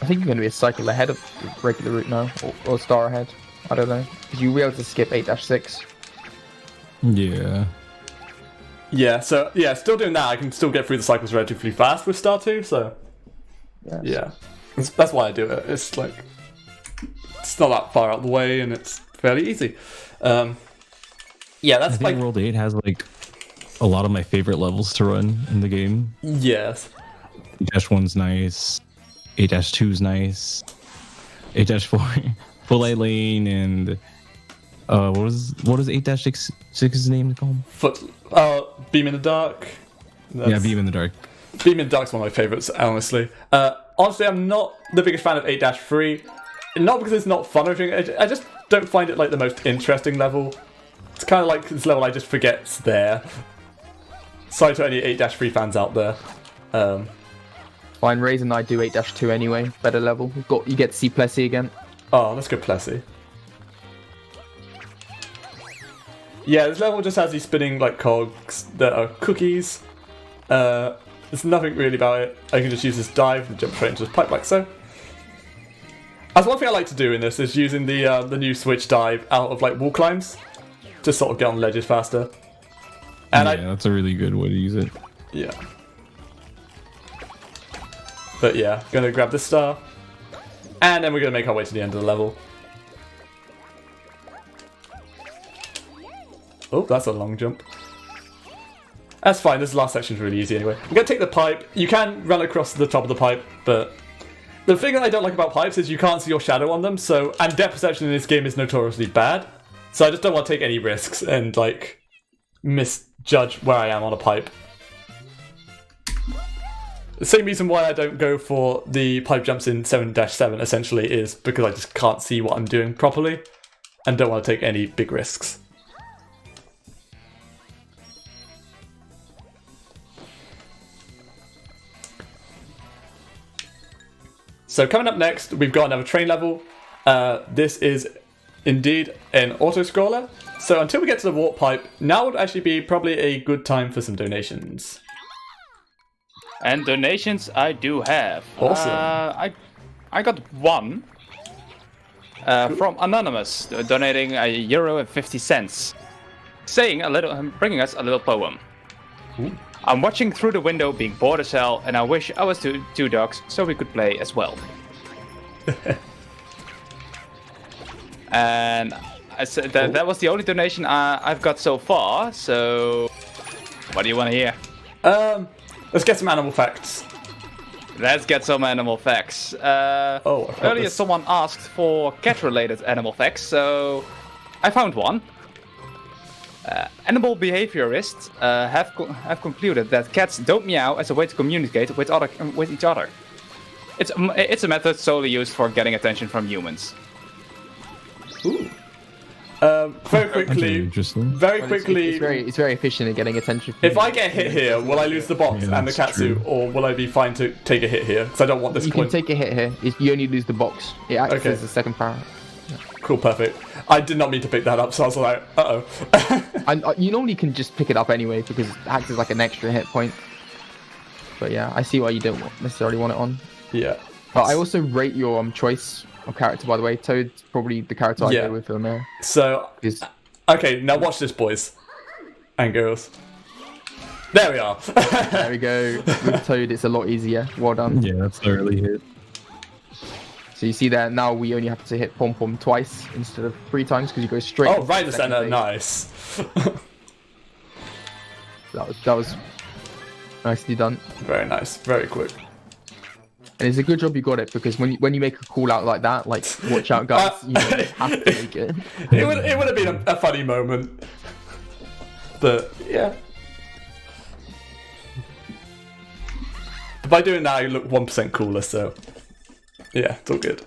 think you're going to be a cycle ahead of the regular route now, or star ahead. I don't know. Because you'll be able to skip 8-6.
Yeah.
Yeah, so, yeah, still doing that, I can still get through the cycles relatively fast with star 2, so... Yeah, that's why I do it. It's like it's not that far out of the way, and it's fairly easy. Yeah, that's
I think
like
World 8 has like a lot of my favorite levels to run in the game.
yes.
8-1's nice. 8-2's nice. 8-4 Full Light Lane and what is 8-6's name called?
Beam in the Dark.
Yeah, Beam in the Dark.
Beam in the Dark's one of my favourites, honestly. Honestly, I'm not the biggest fan of 8-3. Not because it's not fun or anything, I just don't find it like the most interesting level. It's kind of like this level I just forget's there. Sorry to any 8-3 fans out there.
Fine, Raisin and I do 8-2 anyway. Better level. You get to see Plessy again.
Oh, let's go Plessy. Yeah, this level just has these spinning like cogs that are cookies. There's nothing really about it. I can just use this dive and jump straight into this pipe like so. That's one thing I like to do in this is using the new switch dive out of like wall climbs to sort of get on ledges faster. And
yeah, that's a really good way to use it.
Yeah. But yeah, gonna grab this star. And then we're gonna make our way to the end of the level. Oh, that's a long jump. That's fine, this last section's really easy anyway. I'm gonna take the pipe. You can run across the top of the pipe, but the thing that I don't like about pipes is you can't see your shadow on them, so and depth perception in this game is notoriously bad. So I just don't want to take any risks and like misjudge where I am on a pipe. The same reason why I don't go for the pipe jumps in 7-7 essentially is because I just can't see what I'm doing properly and don't want to take any big risks. So coming up next, we've got another train level. This is indeed an auto-scroller. So until we get to the warp pipe, now would actually be probably a good time for some donations.
And donations I do have.
Awesome.
I got one from Anonymous, donating €1.50, saying bringing us a little poem.
Ooh.
I'm watching through the window, being bored as hell, and I wish I was two dogs so we could play as well. And I said that was the only donation I've got so far. So, what do you want to hear?
Let's get some animal facts.
Let's get some animal facts.
Earlier
someone asked for cat-related animal facts, so I found one. Animal behaviorists have concluded that cats don't meow as a way to communicate with each other. It's a method solely used for getting attention from humans.
Ooh. Very quickly.
It's very efficient at getting attention.
If I get hit here, will I lose the box and the catsuit, or will I be fine to take a hit here? Because I don't want this.
You can take a hit here. You only lose the box. It acts as the second power.
Cool, perfect. I did not mean to pick that up, so I was like, uh-oh.
You normally can just pick it up anyway because it acts as like an extra hit point. But yeah, I see why you don't necessarily want it on.
Yeah.
But I also rate your choice of character, by the way. Toad's probably the character I go with for the mayor.
So, okay, now watch this, boys and girls. There we are.
There we go. With Toad, it's a lot easier. Well done.
Yeah, that's the early hit.
So you see there, now we only have to hit Pom Pom twice instead of 3 times because you go straight.
Oh, right in the center, nice.
that was nicely done.
Very nice, very quick.
And it's a good job you got it because when you make a call out like that, like watch out guys, you have to make it.
It would have been a funny moment, but yeah. But by doing that, I look 1% cooler, so yeah, it's all good.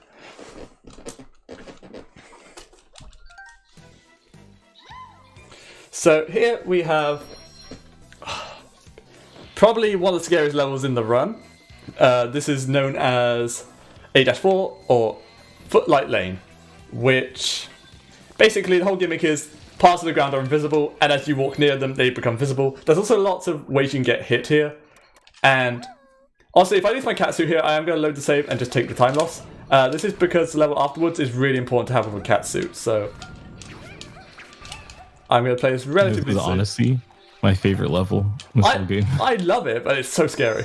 So here we have probably one of the scariest levels in the run. This is known as 8-4 or Footlight Lane, which basically the whole gimmick is parts of the ground are invisible, and as you walk near them, they become visible. There's also lots of ways you can get hit here, and honestly, if I lose my catsuit here, I am going to load the save and just take the time loss. This is because the level afterwards is really important to have with a catsuit, so I'm going to play this relatively safe.
Honestly, my favorite level in this whole game.
I love it, but it's so scary.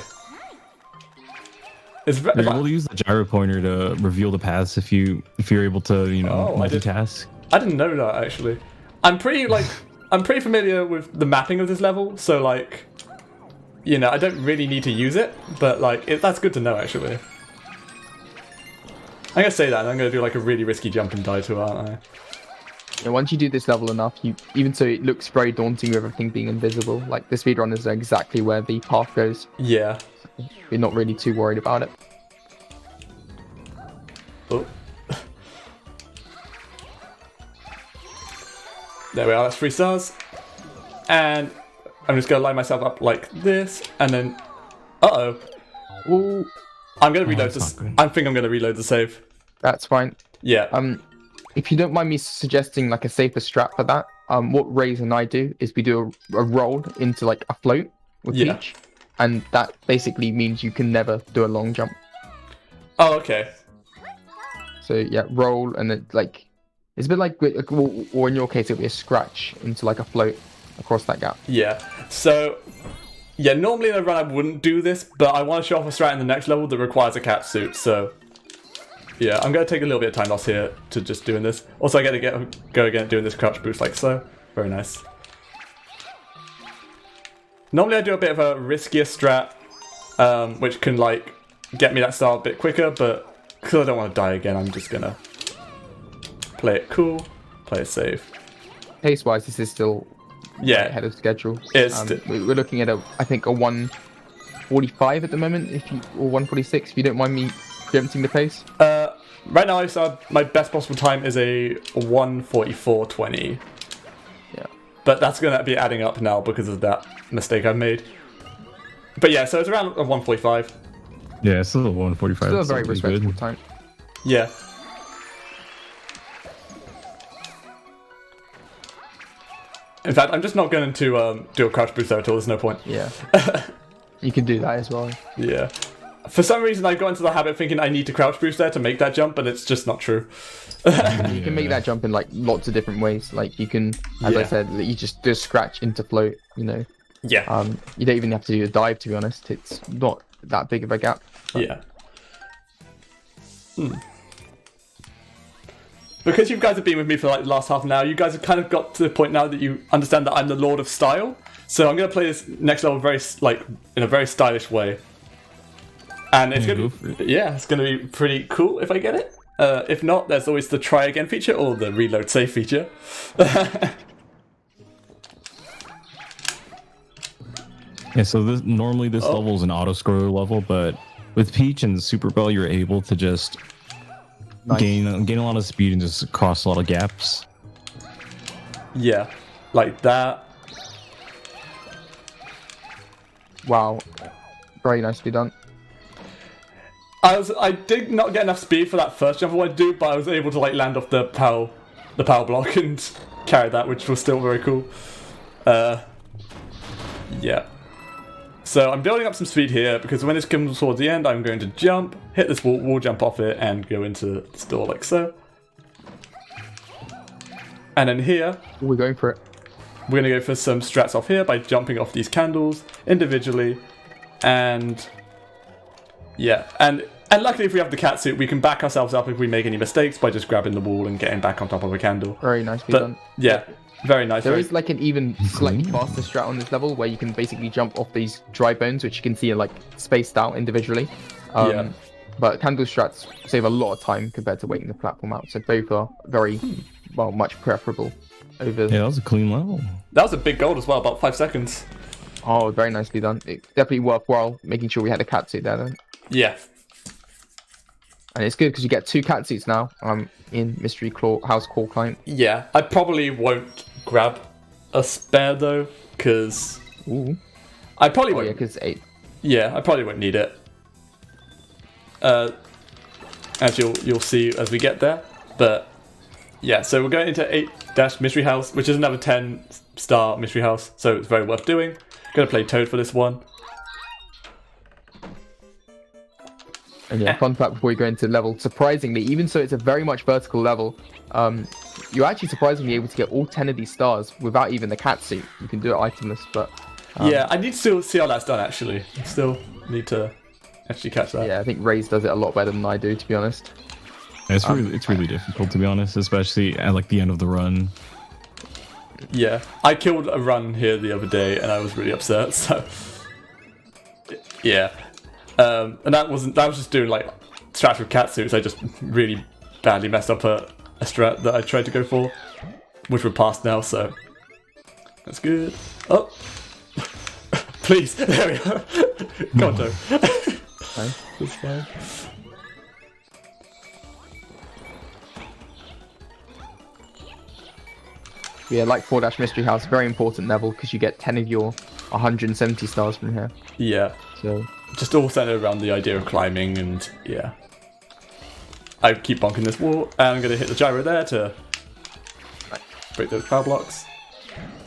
It's
You're able to use the gyro pointer to reveal the paths if you're able to, multitask.
I didn't know that actually. I'm pretty familiar with the mapping of this level, so like, I don't really need to use it, but like, that's good to know actually. I'm gonna say that, and I'm gonna do like a really risky jump and die to it, aren't I?
Yeah, once you do this level enough, even so it looks very daunting with everything being invisible. Like the speedrunners know exactly where the path goes.
Yeah.
You're not really too worried about it.
Oh. There we are, that's 3 stars. And I'm just gonna line myself up like this, and then,
Ooh,
I'm gonna reload
that's
this.
not good.
I think I'm gonna reload the save.
that's fine.
Yeah.
If you don't mind me suggesting like a safer strat for that, what Raze and I do is we do a roll into like a float with Peach, and that basically means you can never do a long jump.
Oh, okay.
So yeah, roll and it like it's a bit like, or in your case it'll be a scratch into like a float across that gap.
Yeah. So, yeah, normally in a run I wouldn't do this, but I want to show off a strat in the next level that requires a cat suit, so... Yeah, I'm going to take a little bit of time loss here to just doing this. Also, I get to go again doing this crouch boost like so. Very nice. Normally I do a bit of a riskier strat, which can like get me that star a bit quicker, but because I don't want to die again, I'm just going to play it cool, play it safe.
Pace-wise, this is still ahead of schedule. We're looking at I think a 1:45 at the moment, or 1:46 if you don't mind me preempting the pace.
Right now, I saw my best possible time is a 1:44.20.
Yeah.
But that's going to be adding up now because of that mistake I've made. But yeah, so it's around a 1:45.
Yeah, it's still a 1:45.
Still a very respectable time.
Yeah. In fact, I'm just not going to do a crouch boost there at all. There's no point.
Yeah. You can do that as well.
Yeah. For some reason, I got into the habit thinking I need to crouch boost there to make that jump, but it's just not true.
You can make that jump in like lots of different ways. Like you can, as I said, you just do a scratch into float.
Yeah.
You don't even have to do a dive, to be honest. It's not that big of a gap. But...
Yeah. Because you guys have been with me for like the last half an hour, you guys have kind of got to the point now that you understand that I'm the Lord of Style. So I'm going to play this next level in a very stylish way. And it's going to be pretty cool if I get it. If not, there's always the try again feature or the reload save feature.
Yeah, so normally this level is an auto scroller level, but with Peach and Super Bell, you're able to just gain a lot of speed and just cross a lot of gaps.
Yeah, like that.
Wow, very nicely done.
I did not get enough speed for that first jump I wanted to do, but I was able to like land off the power block and carry that, which was still very cool. Yeah. So I'm building up some speed here because when this comes towards the end, I'm going to jump, hit this wall jump off it, and go into the store like so. And then here,
We're going for it.
we're going to go for some strats off here by jumping off these candles individually, and yeah, and luckily if we have the cat suit, we can back ourselves up if we make any mistakes by just grabbing the wall and getting back on top of a candle.
Very nicely
But
done.
yeah, very nice.
There is like an even slightly faster strat on this level where you can basically jump off these dry bones, which you can see are like spaced out individually. But candle strats save a lot of time compared to waiting the platform out. So both are very, much preferable over.
Yeah, that was a clean level.
That was a big goal as well, about 5 seconds.
Oh, very nicely done. It's definitely worthwhile making sure we had a cat suit there then.
Yeah.
And it's good because you get 2 cat suits now in Mystery House Core Client.
Yeah, I probably won't grab a spare though, because I probably won't.
Yeah, because 8.
Yeah, I probably won't need it. As you'll see as we get there. But yeah, so we're going into 8- Mystery House, which is another 10-star Mystery House, so it's very worth doing. Gonna play Toad for this one.
And yeah, fun fact before we go into level, surprisingly, even so it's a very much vertical level, you're actually surprisingly able to get all 10 of these stars without even the cat suit. You can do it itemless, but...
yeah, I need to still see how that's done actually. I still need to actually catch that.
Yeah, I think Raze does it a lot better than I do, to be honest.
It's really difficult, to be honest, especially at like the end of the run.
Yeah, I killed a run here the other day, and I was really upset. So, yeah, and that was just doing like strats with catsuits. I just really badly messed up a strat that I tried to go for, which we're past now. So that's good. Oh, please, there we go. Come on, Joe. That's fine.
Yeah, like 4- Mystery House, very important level because you get 10 of your 170 stars from here.
Yeah,
So
just all centered around the idea of climbing, and yeah. I keep bonking this wall, and I'm going to hit the gyro there to break those power blocks.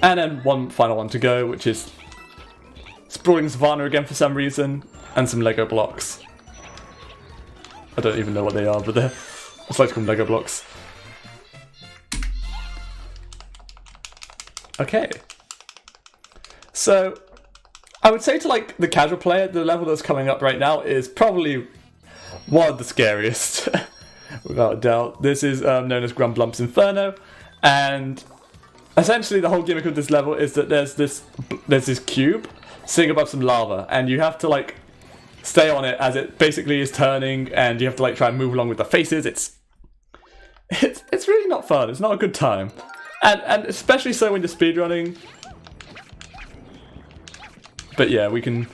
And then one final one to go, which is Sprawling Savannah again for some reason, and some Lego blocks. I don't even know what they are, but they're, I just like to call them Lego blocks. Okay. So, I would say to like the casual player, the level that's coming up right now is probably one of the scariest, without a doubt. This is known as Grumblump's Inferno, and essentially the whole gimmick of this level is that there's this cube sitting above some lava, and you have to like stay on it as it basically is turning, and you have to like try and move along with the faces. It's really not fun. It's not a good time, and especially so when you're speedrunning. But yeah, we can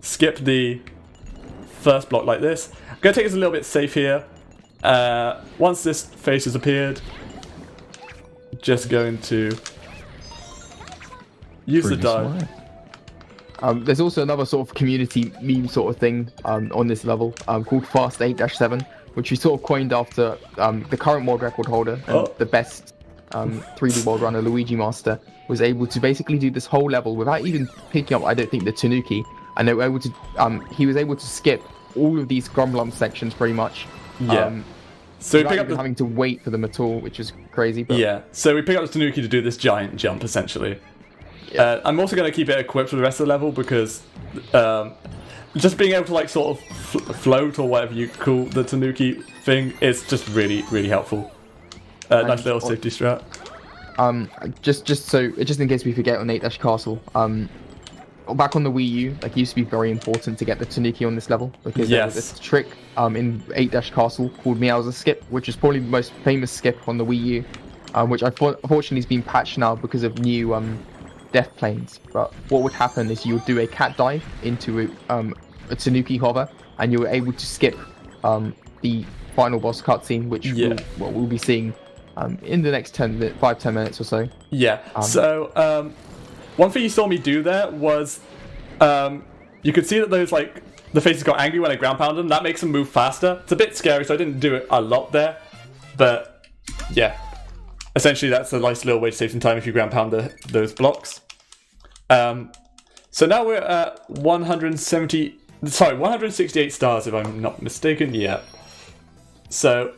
skip the first block like this. I'm going to take us a little bit safe here. Once this face has appeared, just going to use the dive.
there's also another sort of community meme sort of thing on this level called Fast 8-7, which we sort of coined after the current world record holder and the best 3D world runner, Luigi Master, was able to basically do this whole level without even picking up, I don't think, the Tanuki, and they were able to, he was able to skip all of these Grumblump sections pretty much.
Yeah. So we
without
pick up
even having to wait for them at all, which is crazy. But
yeah. So we pick up the Tanuki to do this giant jump, essentially.
Yeah.
I'm also going to keep it equipped for the rest of the level because just being able to like sort of float or whatever you call the Tanuki thing is just really, really helpful. Nice little safety strat.
Just in case we forget on 8-Castle, back on the Wii U, like, it used to be very important to get the Tanuki on this level because there was this trick in 8-Castle called Meowser's Skip, which is probably the most famous skip on the Wii U, which unfortunately has been patched now because of new death planes. But what would happen is you would do a cat dive into a Tanuki hover, and you were able to skip the final boss cutscene, which we'll be seeing in the next 5-10 minutes or so.
Yeah. So one thing you saw me do there was you could see that those like the faces got angry when I ground pounded them. That makes them move faster. It's a bit scary, so I didn't do it a lot there. But yeah, essentially that's a nice little way to save some time if you ground pound those blocks. So now we're at 168 stars if I'm not mistaken. Yeah. So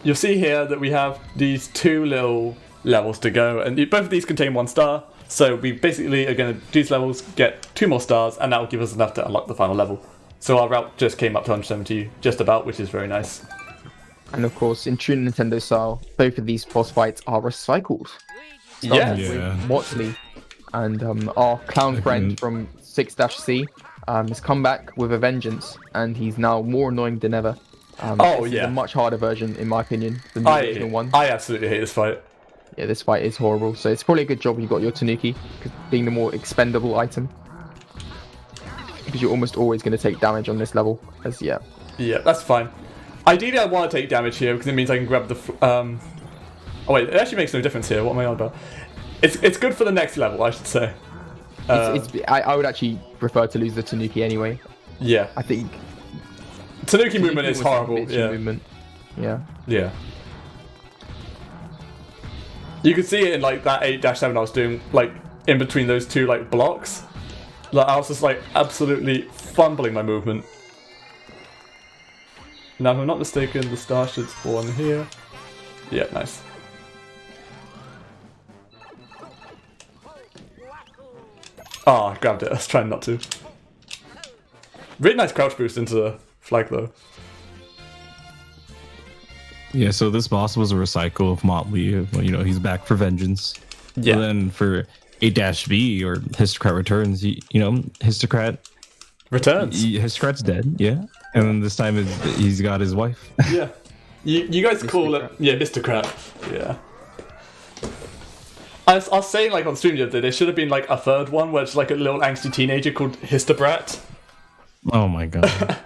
you'll see here that we have these two little levels to go, and both of these contain 1 star. So we basically are going to do these levels, get 2 more stars, and that will give us enough to unlock the final level. So our route just came up to 170, just about, which is very nice.
And of course, in true Nintendo style, both of these boss fights are recycled.
Yeah.
Motley and our clown friend from 6-C has come back with a vengeance, and he's now more annoying than ever. This is a much harder version, in my opinion, than the original one.
I absolutely hate this fight.
Yeah, this fight is horrible. So it's probably a good job you got your Tanuki, being the more expendable item, because you're almost always going to take damage on this level. Yeah,
that's fine. Ideally, I want to take damage here because it means I can grab the. Oh wait, it actually makes no difference here. What am I on about? It's good for the next level, I should say.
I would actually prefer to lose the Tanuki anyway.
Yeah,
I think
Tanuki movement is horrible.
Movement. Yeah.
You could see it in like that 8-7 I was doing, like in between those two like blocks. Like I was just like absolutely fumbling my movement. Now, if I'm not mistaken, the star should spawn here. Yeah, nice. Oh, I grabbed it. I was trying not to. Really nice crouch boost into the flag though.
Yeah, so this boss was a recycle of Motley. Well, he's back for vengeance.
Yeah.
But then for A-B or Histocrat Returns, Histocrat
Returns.
Histocrat's dead, yeah. And then this time he's got his wife.
Yeah. You guys call it... Yeah, Mr. Crap. Yeah. I was saying, like, on stream the other day, there should have been, like, a third one where it's, like, a little angsty teenager called Histobrat.
Oh my god.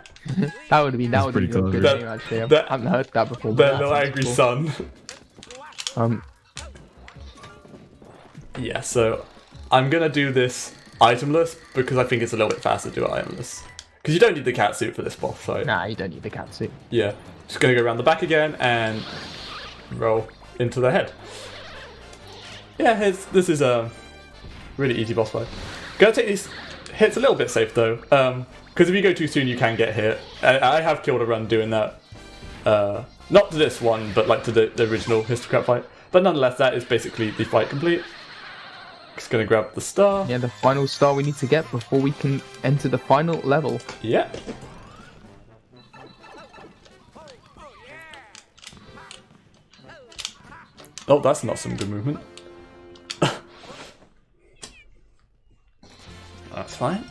That would be
pretty
a
clever.
good name, actually. I haven't heard that before.
Their
But
little
that
angry
sounds
son.
cool.
Yeah, so I'm gonna do this itemless because I think it's a little bit faster to do it itemless. Because you don't need the cat suit for this boss, so...
Nah, you don't need the cat suit.
Yeah. Just gonna go around the back again and roll into the head. Yeah, this is a really easy boss fight. Gonna take these hits a little bit safe though, because if you go too soon you can get hit. I have killed a run doing that. Not to this one, but like to the original Histocrat fight. But nonetheless, that is basically the fight complete. Just gonna grab the star.
Yeah, the final star we need to get before we can enter the final level.
Yeah. Oh, that's not some good movement. That's fine.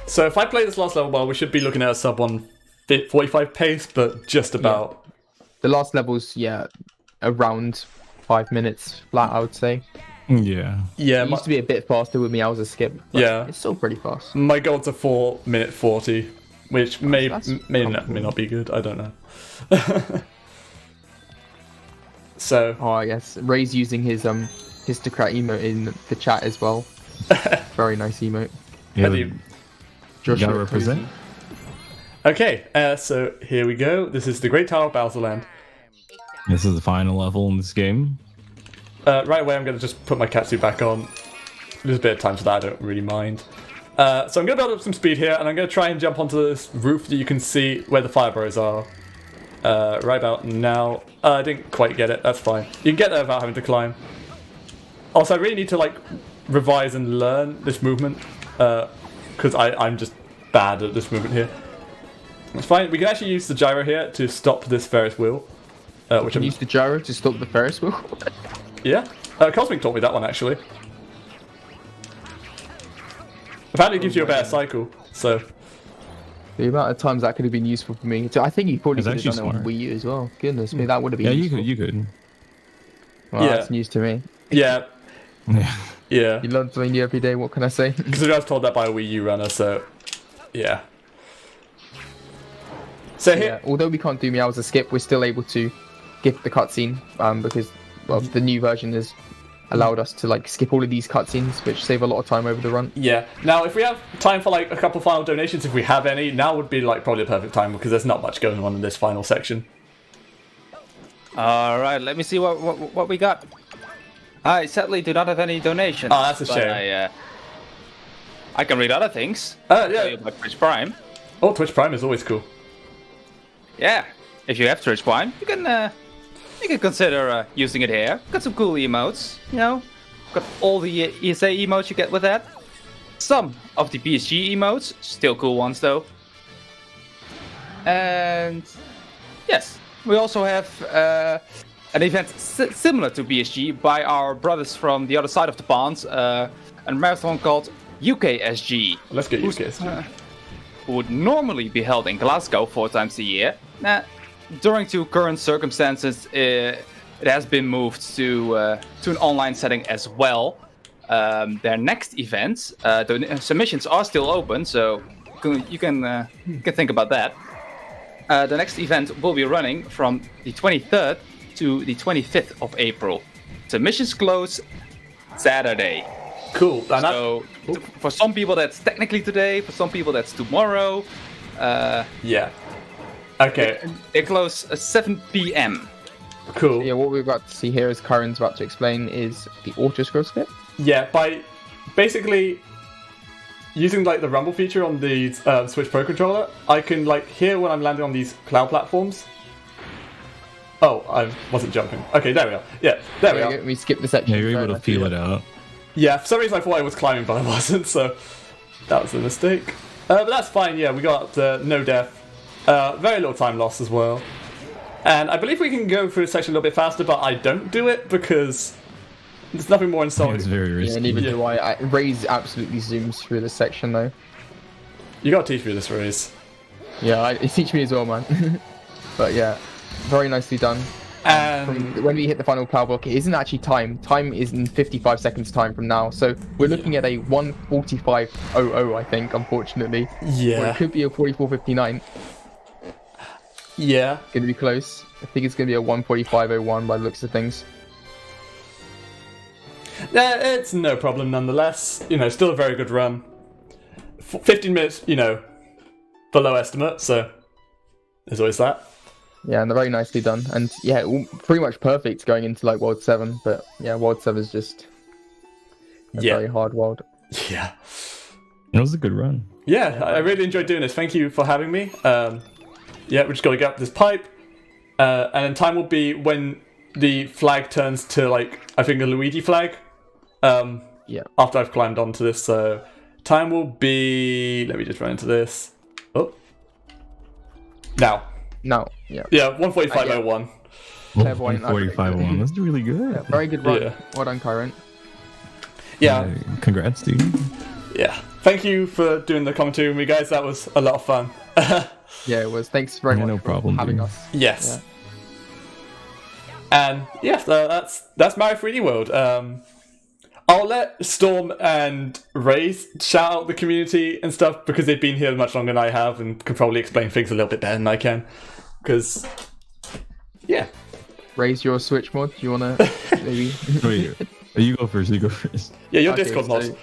So if I play this last level well, we should be looking at a sub 1:45 pace, but just about.
The last level's, around 5 minutes flat, I would say.
Yeah.
Yeah,
It used to be a bit faster with me, I was a skip. But
Yeah.
it's still pretty fast.
my goal's a 4:40, which may
That's
may not be good. I don't know. So
Oh, I guess Ray's using his Histocrat emote in the chat as well. Very nice emote.
Yeah,
have you?
Joshua
gotta represent.
Okay, so here we go. This is the Great Tower of Bowserland.
This is the final level in this game.
Right away, I'm going to just put my catsuit back on. There's a bit of time for that, I don't really mind. So I'm going to build up some speed here, and I'm going to try and jump onto this roof that you can see where the fire burrows are. Right about now. I didn't quite get it, that's fine. You can get there without having to climb. Also, I really need to revise and learn this movement, because I'm just bad at this movement here. That's fine, we can actually use the gyro here to stop this Ferris wheel. Which I'm...
Use the gyro to stop the Ferris wheel.
Yeah, Cosmic taught me that one actually. Apparently it gives you a better cycle, so...
The amount of times that could have been useful for me. So I think you probably
It's
could have done
actually
it on
smart.
Wii U as well. Goodness me, that would have been
Yeah,
useful.
you could.
Well,
Yeah.
that's news to me.
Yeah,
Yeah.
yeah.
You learn something new every day, what can I say?
Because I was told that by a Wii U runner, so... Yeah. So here...
Yeah, although we can't do Meow as a skip, we're still able to skip the cutscene because, well, the new version has allowed us to skip all of these cutscenes, which save a lot of time over the run.
Yeah. Now, if we have time for a couple final donations, if we have any, now would be probably the perfect time because there's not much going on in this final section.
All right, let me see what we got. I sadly do not have any donations.
Oh, that's a
but
shame.
I can read other things. Tell you
Yeah.
about Twitch Prime.
Oh, Twitch Prime is always cool.
Yeah, if you have Twitch Prime, you can consider using it here. Got some cool emotes, Got all the ESA emotes you get with that. Some of the BSG emotes, still cool ones though. And yes, we also have an event similar to BSG by our brothers from the other side of the pond, a marathon called UKSG.
Let's get
Who's-
UKSG.
Who would normally be held in Glasgow 4 times a year. During current circumstances, it has been moved to an online setting as well. Their next event, the submissions are still open, so you can think about that. The next event will be running from the 23rd to the 25th of April. Submissions close Saturday.
Cool. And
So for some people that's technically today, for some people that's tomorrow.
yeah. Okay,
They close at 7 p.m.
cool.
Yeah, what we're about to see here, as Karen's about to explain, is the auto scroll skip.
Yeah, by basically using the rumble feature on the Switch Pro controller, I can hear when I'm landing on these cloud platforms. Oh, I wasn't jumping. Okay, there we are. Yeah, there we are.
We skip the section.
Yeah, you're
Very
able to
nice.
feel it out.
Yeah, for some reason I thought I was climbing, but I wasn't, so that was a mistake. But that's fine, yeah, we got no death. Very little time loss as well. And I believe we can go through the section a little bit faster, but I don't do it because there's nothing more insulting.
It's very risky.
Yeah, neither do I. Raze absolutely zooms through this section, though.
You gotta teach me this, Raze.
Yeah, it teach me as well, man. But yeah, very nicely done.
And
When we hit the final power block, it isn't actually time. Time is in 55 seconds time from now. So we're looking at a 1:45.00, I think, unfortunately. Or
yeah,
it could be a 44:59.
yeah.
Gonna be close. I think it's gonna be a 1:45.01 by the looks of things.
It's no problem nonetheless. You know, still a very good run. 15 minutes, you know, below estimate, so there's always that.
Yeah, and they're very nicely done. And yeah, pretty much perfect going into like World 7. But yeah, World 7 is just a
Yeah.
very hard world.
Yeah.
It was a good run.
Yeah, I really enjoyed doing this. Thank you for having me. Yeah, we're just going to get up this pipe. And then time will be when the flag turns to, like, I think a Luigi flag.
Yeah.
After I've climbed onto this, so time will be... Let me just run into this. Oh. Now.
Now, yeah.
Yeah, 1:45.01.
Clairvoyant,
45-1. That's really good.
Yeah, very good run.
Yeah.
Well done, Kyrrone.
Yeah.
Congrats, dude.
Yeah. Thank you for doing the commentary with me, guys. That was a lot of fun.
Yeah, it was. Thanks very
Yeah,
much
no
for
problem,
having
dude.
us.
Yes. And yeah, that's Mario 3D World. I'll let Storm and Raze shout out the community and stuff because they've been here much longer than I have and can probably explain things a little bit better than I can. Because, yeah.
Raise your Switch mod. Do you wanna maybe?
Wait, you go first. You go first.
Yeah, your
Okay,
Discord
so-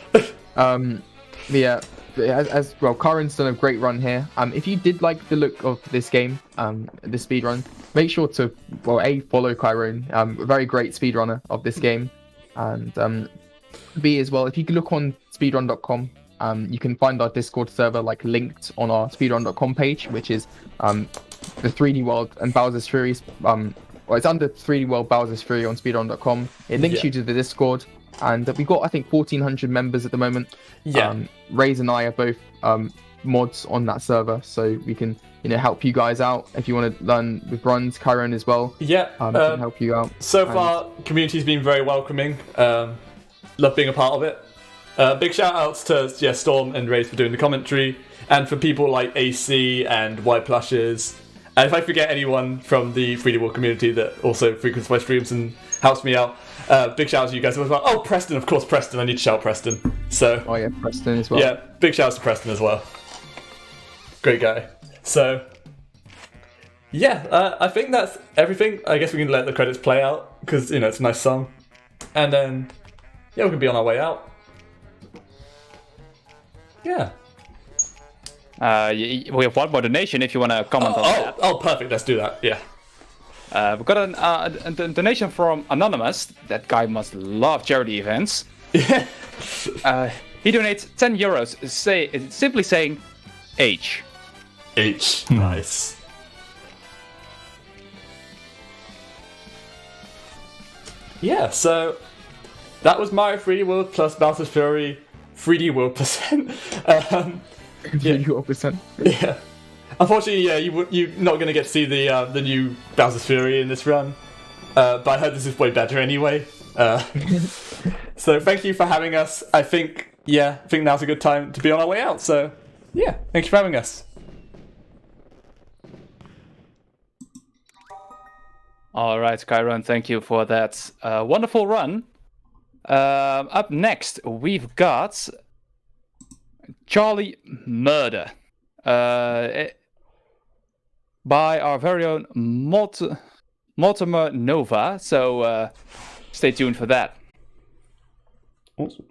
mods.
Yeah, as well, Kyrrone's done a great run here. If you did like the look of this game, the speed run, make sure to follow Kyrrone. A very great speedrunner of this game, and B as well. If you can look on speedrun.com, you can find our Discord server like linked on our speedrun.com page, which is the 3D World and Bowser's Fury. Well, it's under 3D World Bowser's Fury on speedrun.com. It links you to the Discord. And we've got, I think, 1,400 members at the moment.
Yeah.
Raze and I are both mods on that server, so we can, help you guys out if you want to learn with runs. Kyrrone as well.
Yeah.
Can help you out.
So far, community's been very welcoming. Love being a part of it. Big shout outs to Storm and Raze for doing the commentary, and for people like AC and White Plushes. And if I forget anyone from the 3D World community that also frequents my streams and helps me out, big shout out to you guys as well. Oh, Preston, of course, Preston. I need to shout Preston. So.
Oh yeah, Preston as well.
Yeah, big shout out to Preston as well. Great guy. So. Yeah, I think that's everything. I guess we can let the credits play out because it's a nice song, and then we can be on our way out. Yeah.
We have one more donation if you want to comment on that.
Oh, perfect. Let's do that. Yeah.
We've got a donation from Anonymous. That guy must love charity events.
Yeah.
He donates €10, simply saying H.
H. Nice. Yeah, so that was Mario 3D World plus Bowser's Fury 3D World percent.
3%.
Yeah. Unfortunately, yeah, you're not going to get to see the new Bowser's Fury in this run. But I heard this is way better anyway. So thank you for having us. I think now's a good time to be on our way out. So yeah, thank you for having us.
All right, Kyrrone, thank you for that wonderful run. Up next, we've got Charlie Murder by our very own Mortimer Nova. So stay tuned for that.
Awesome.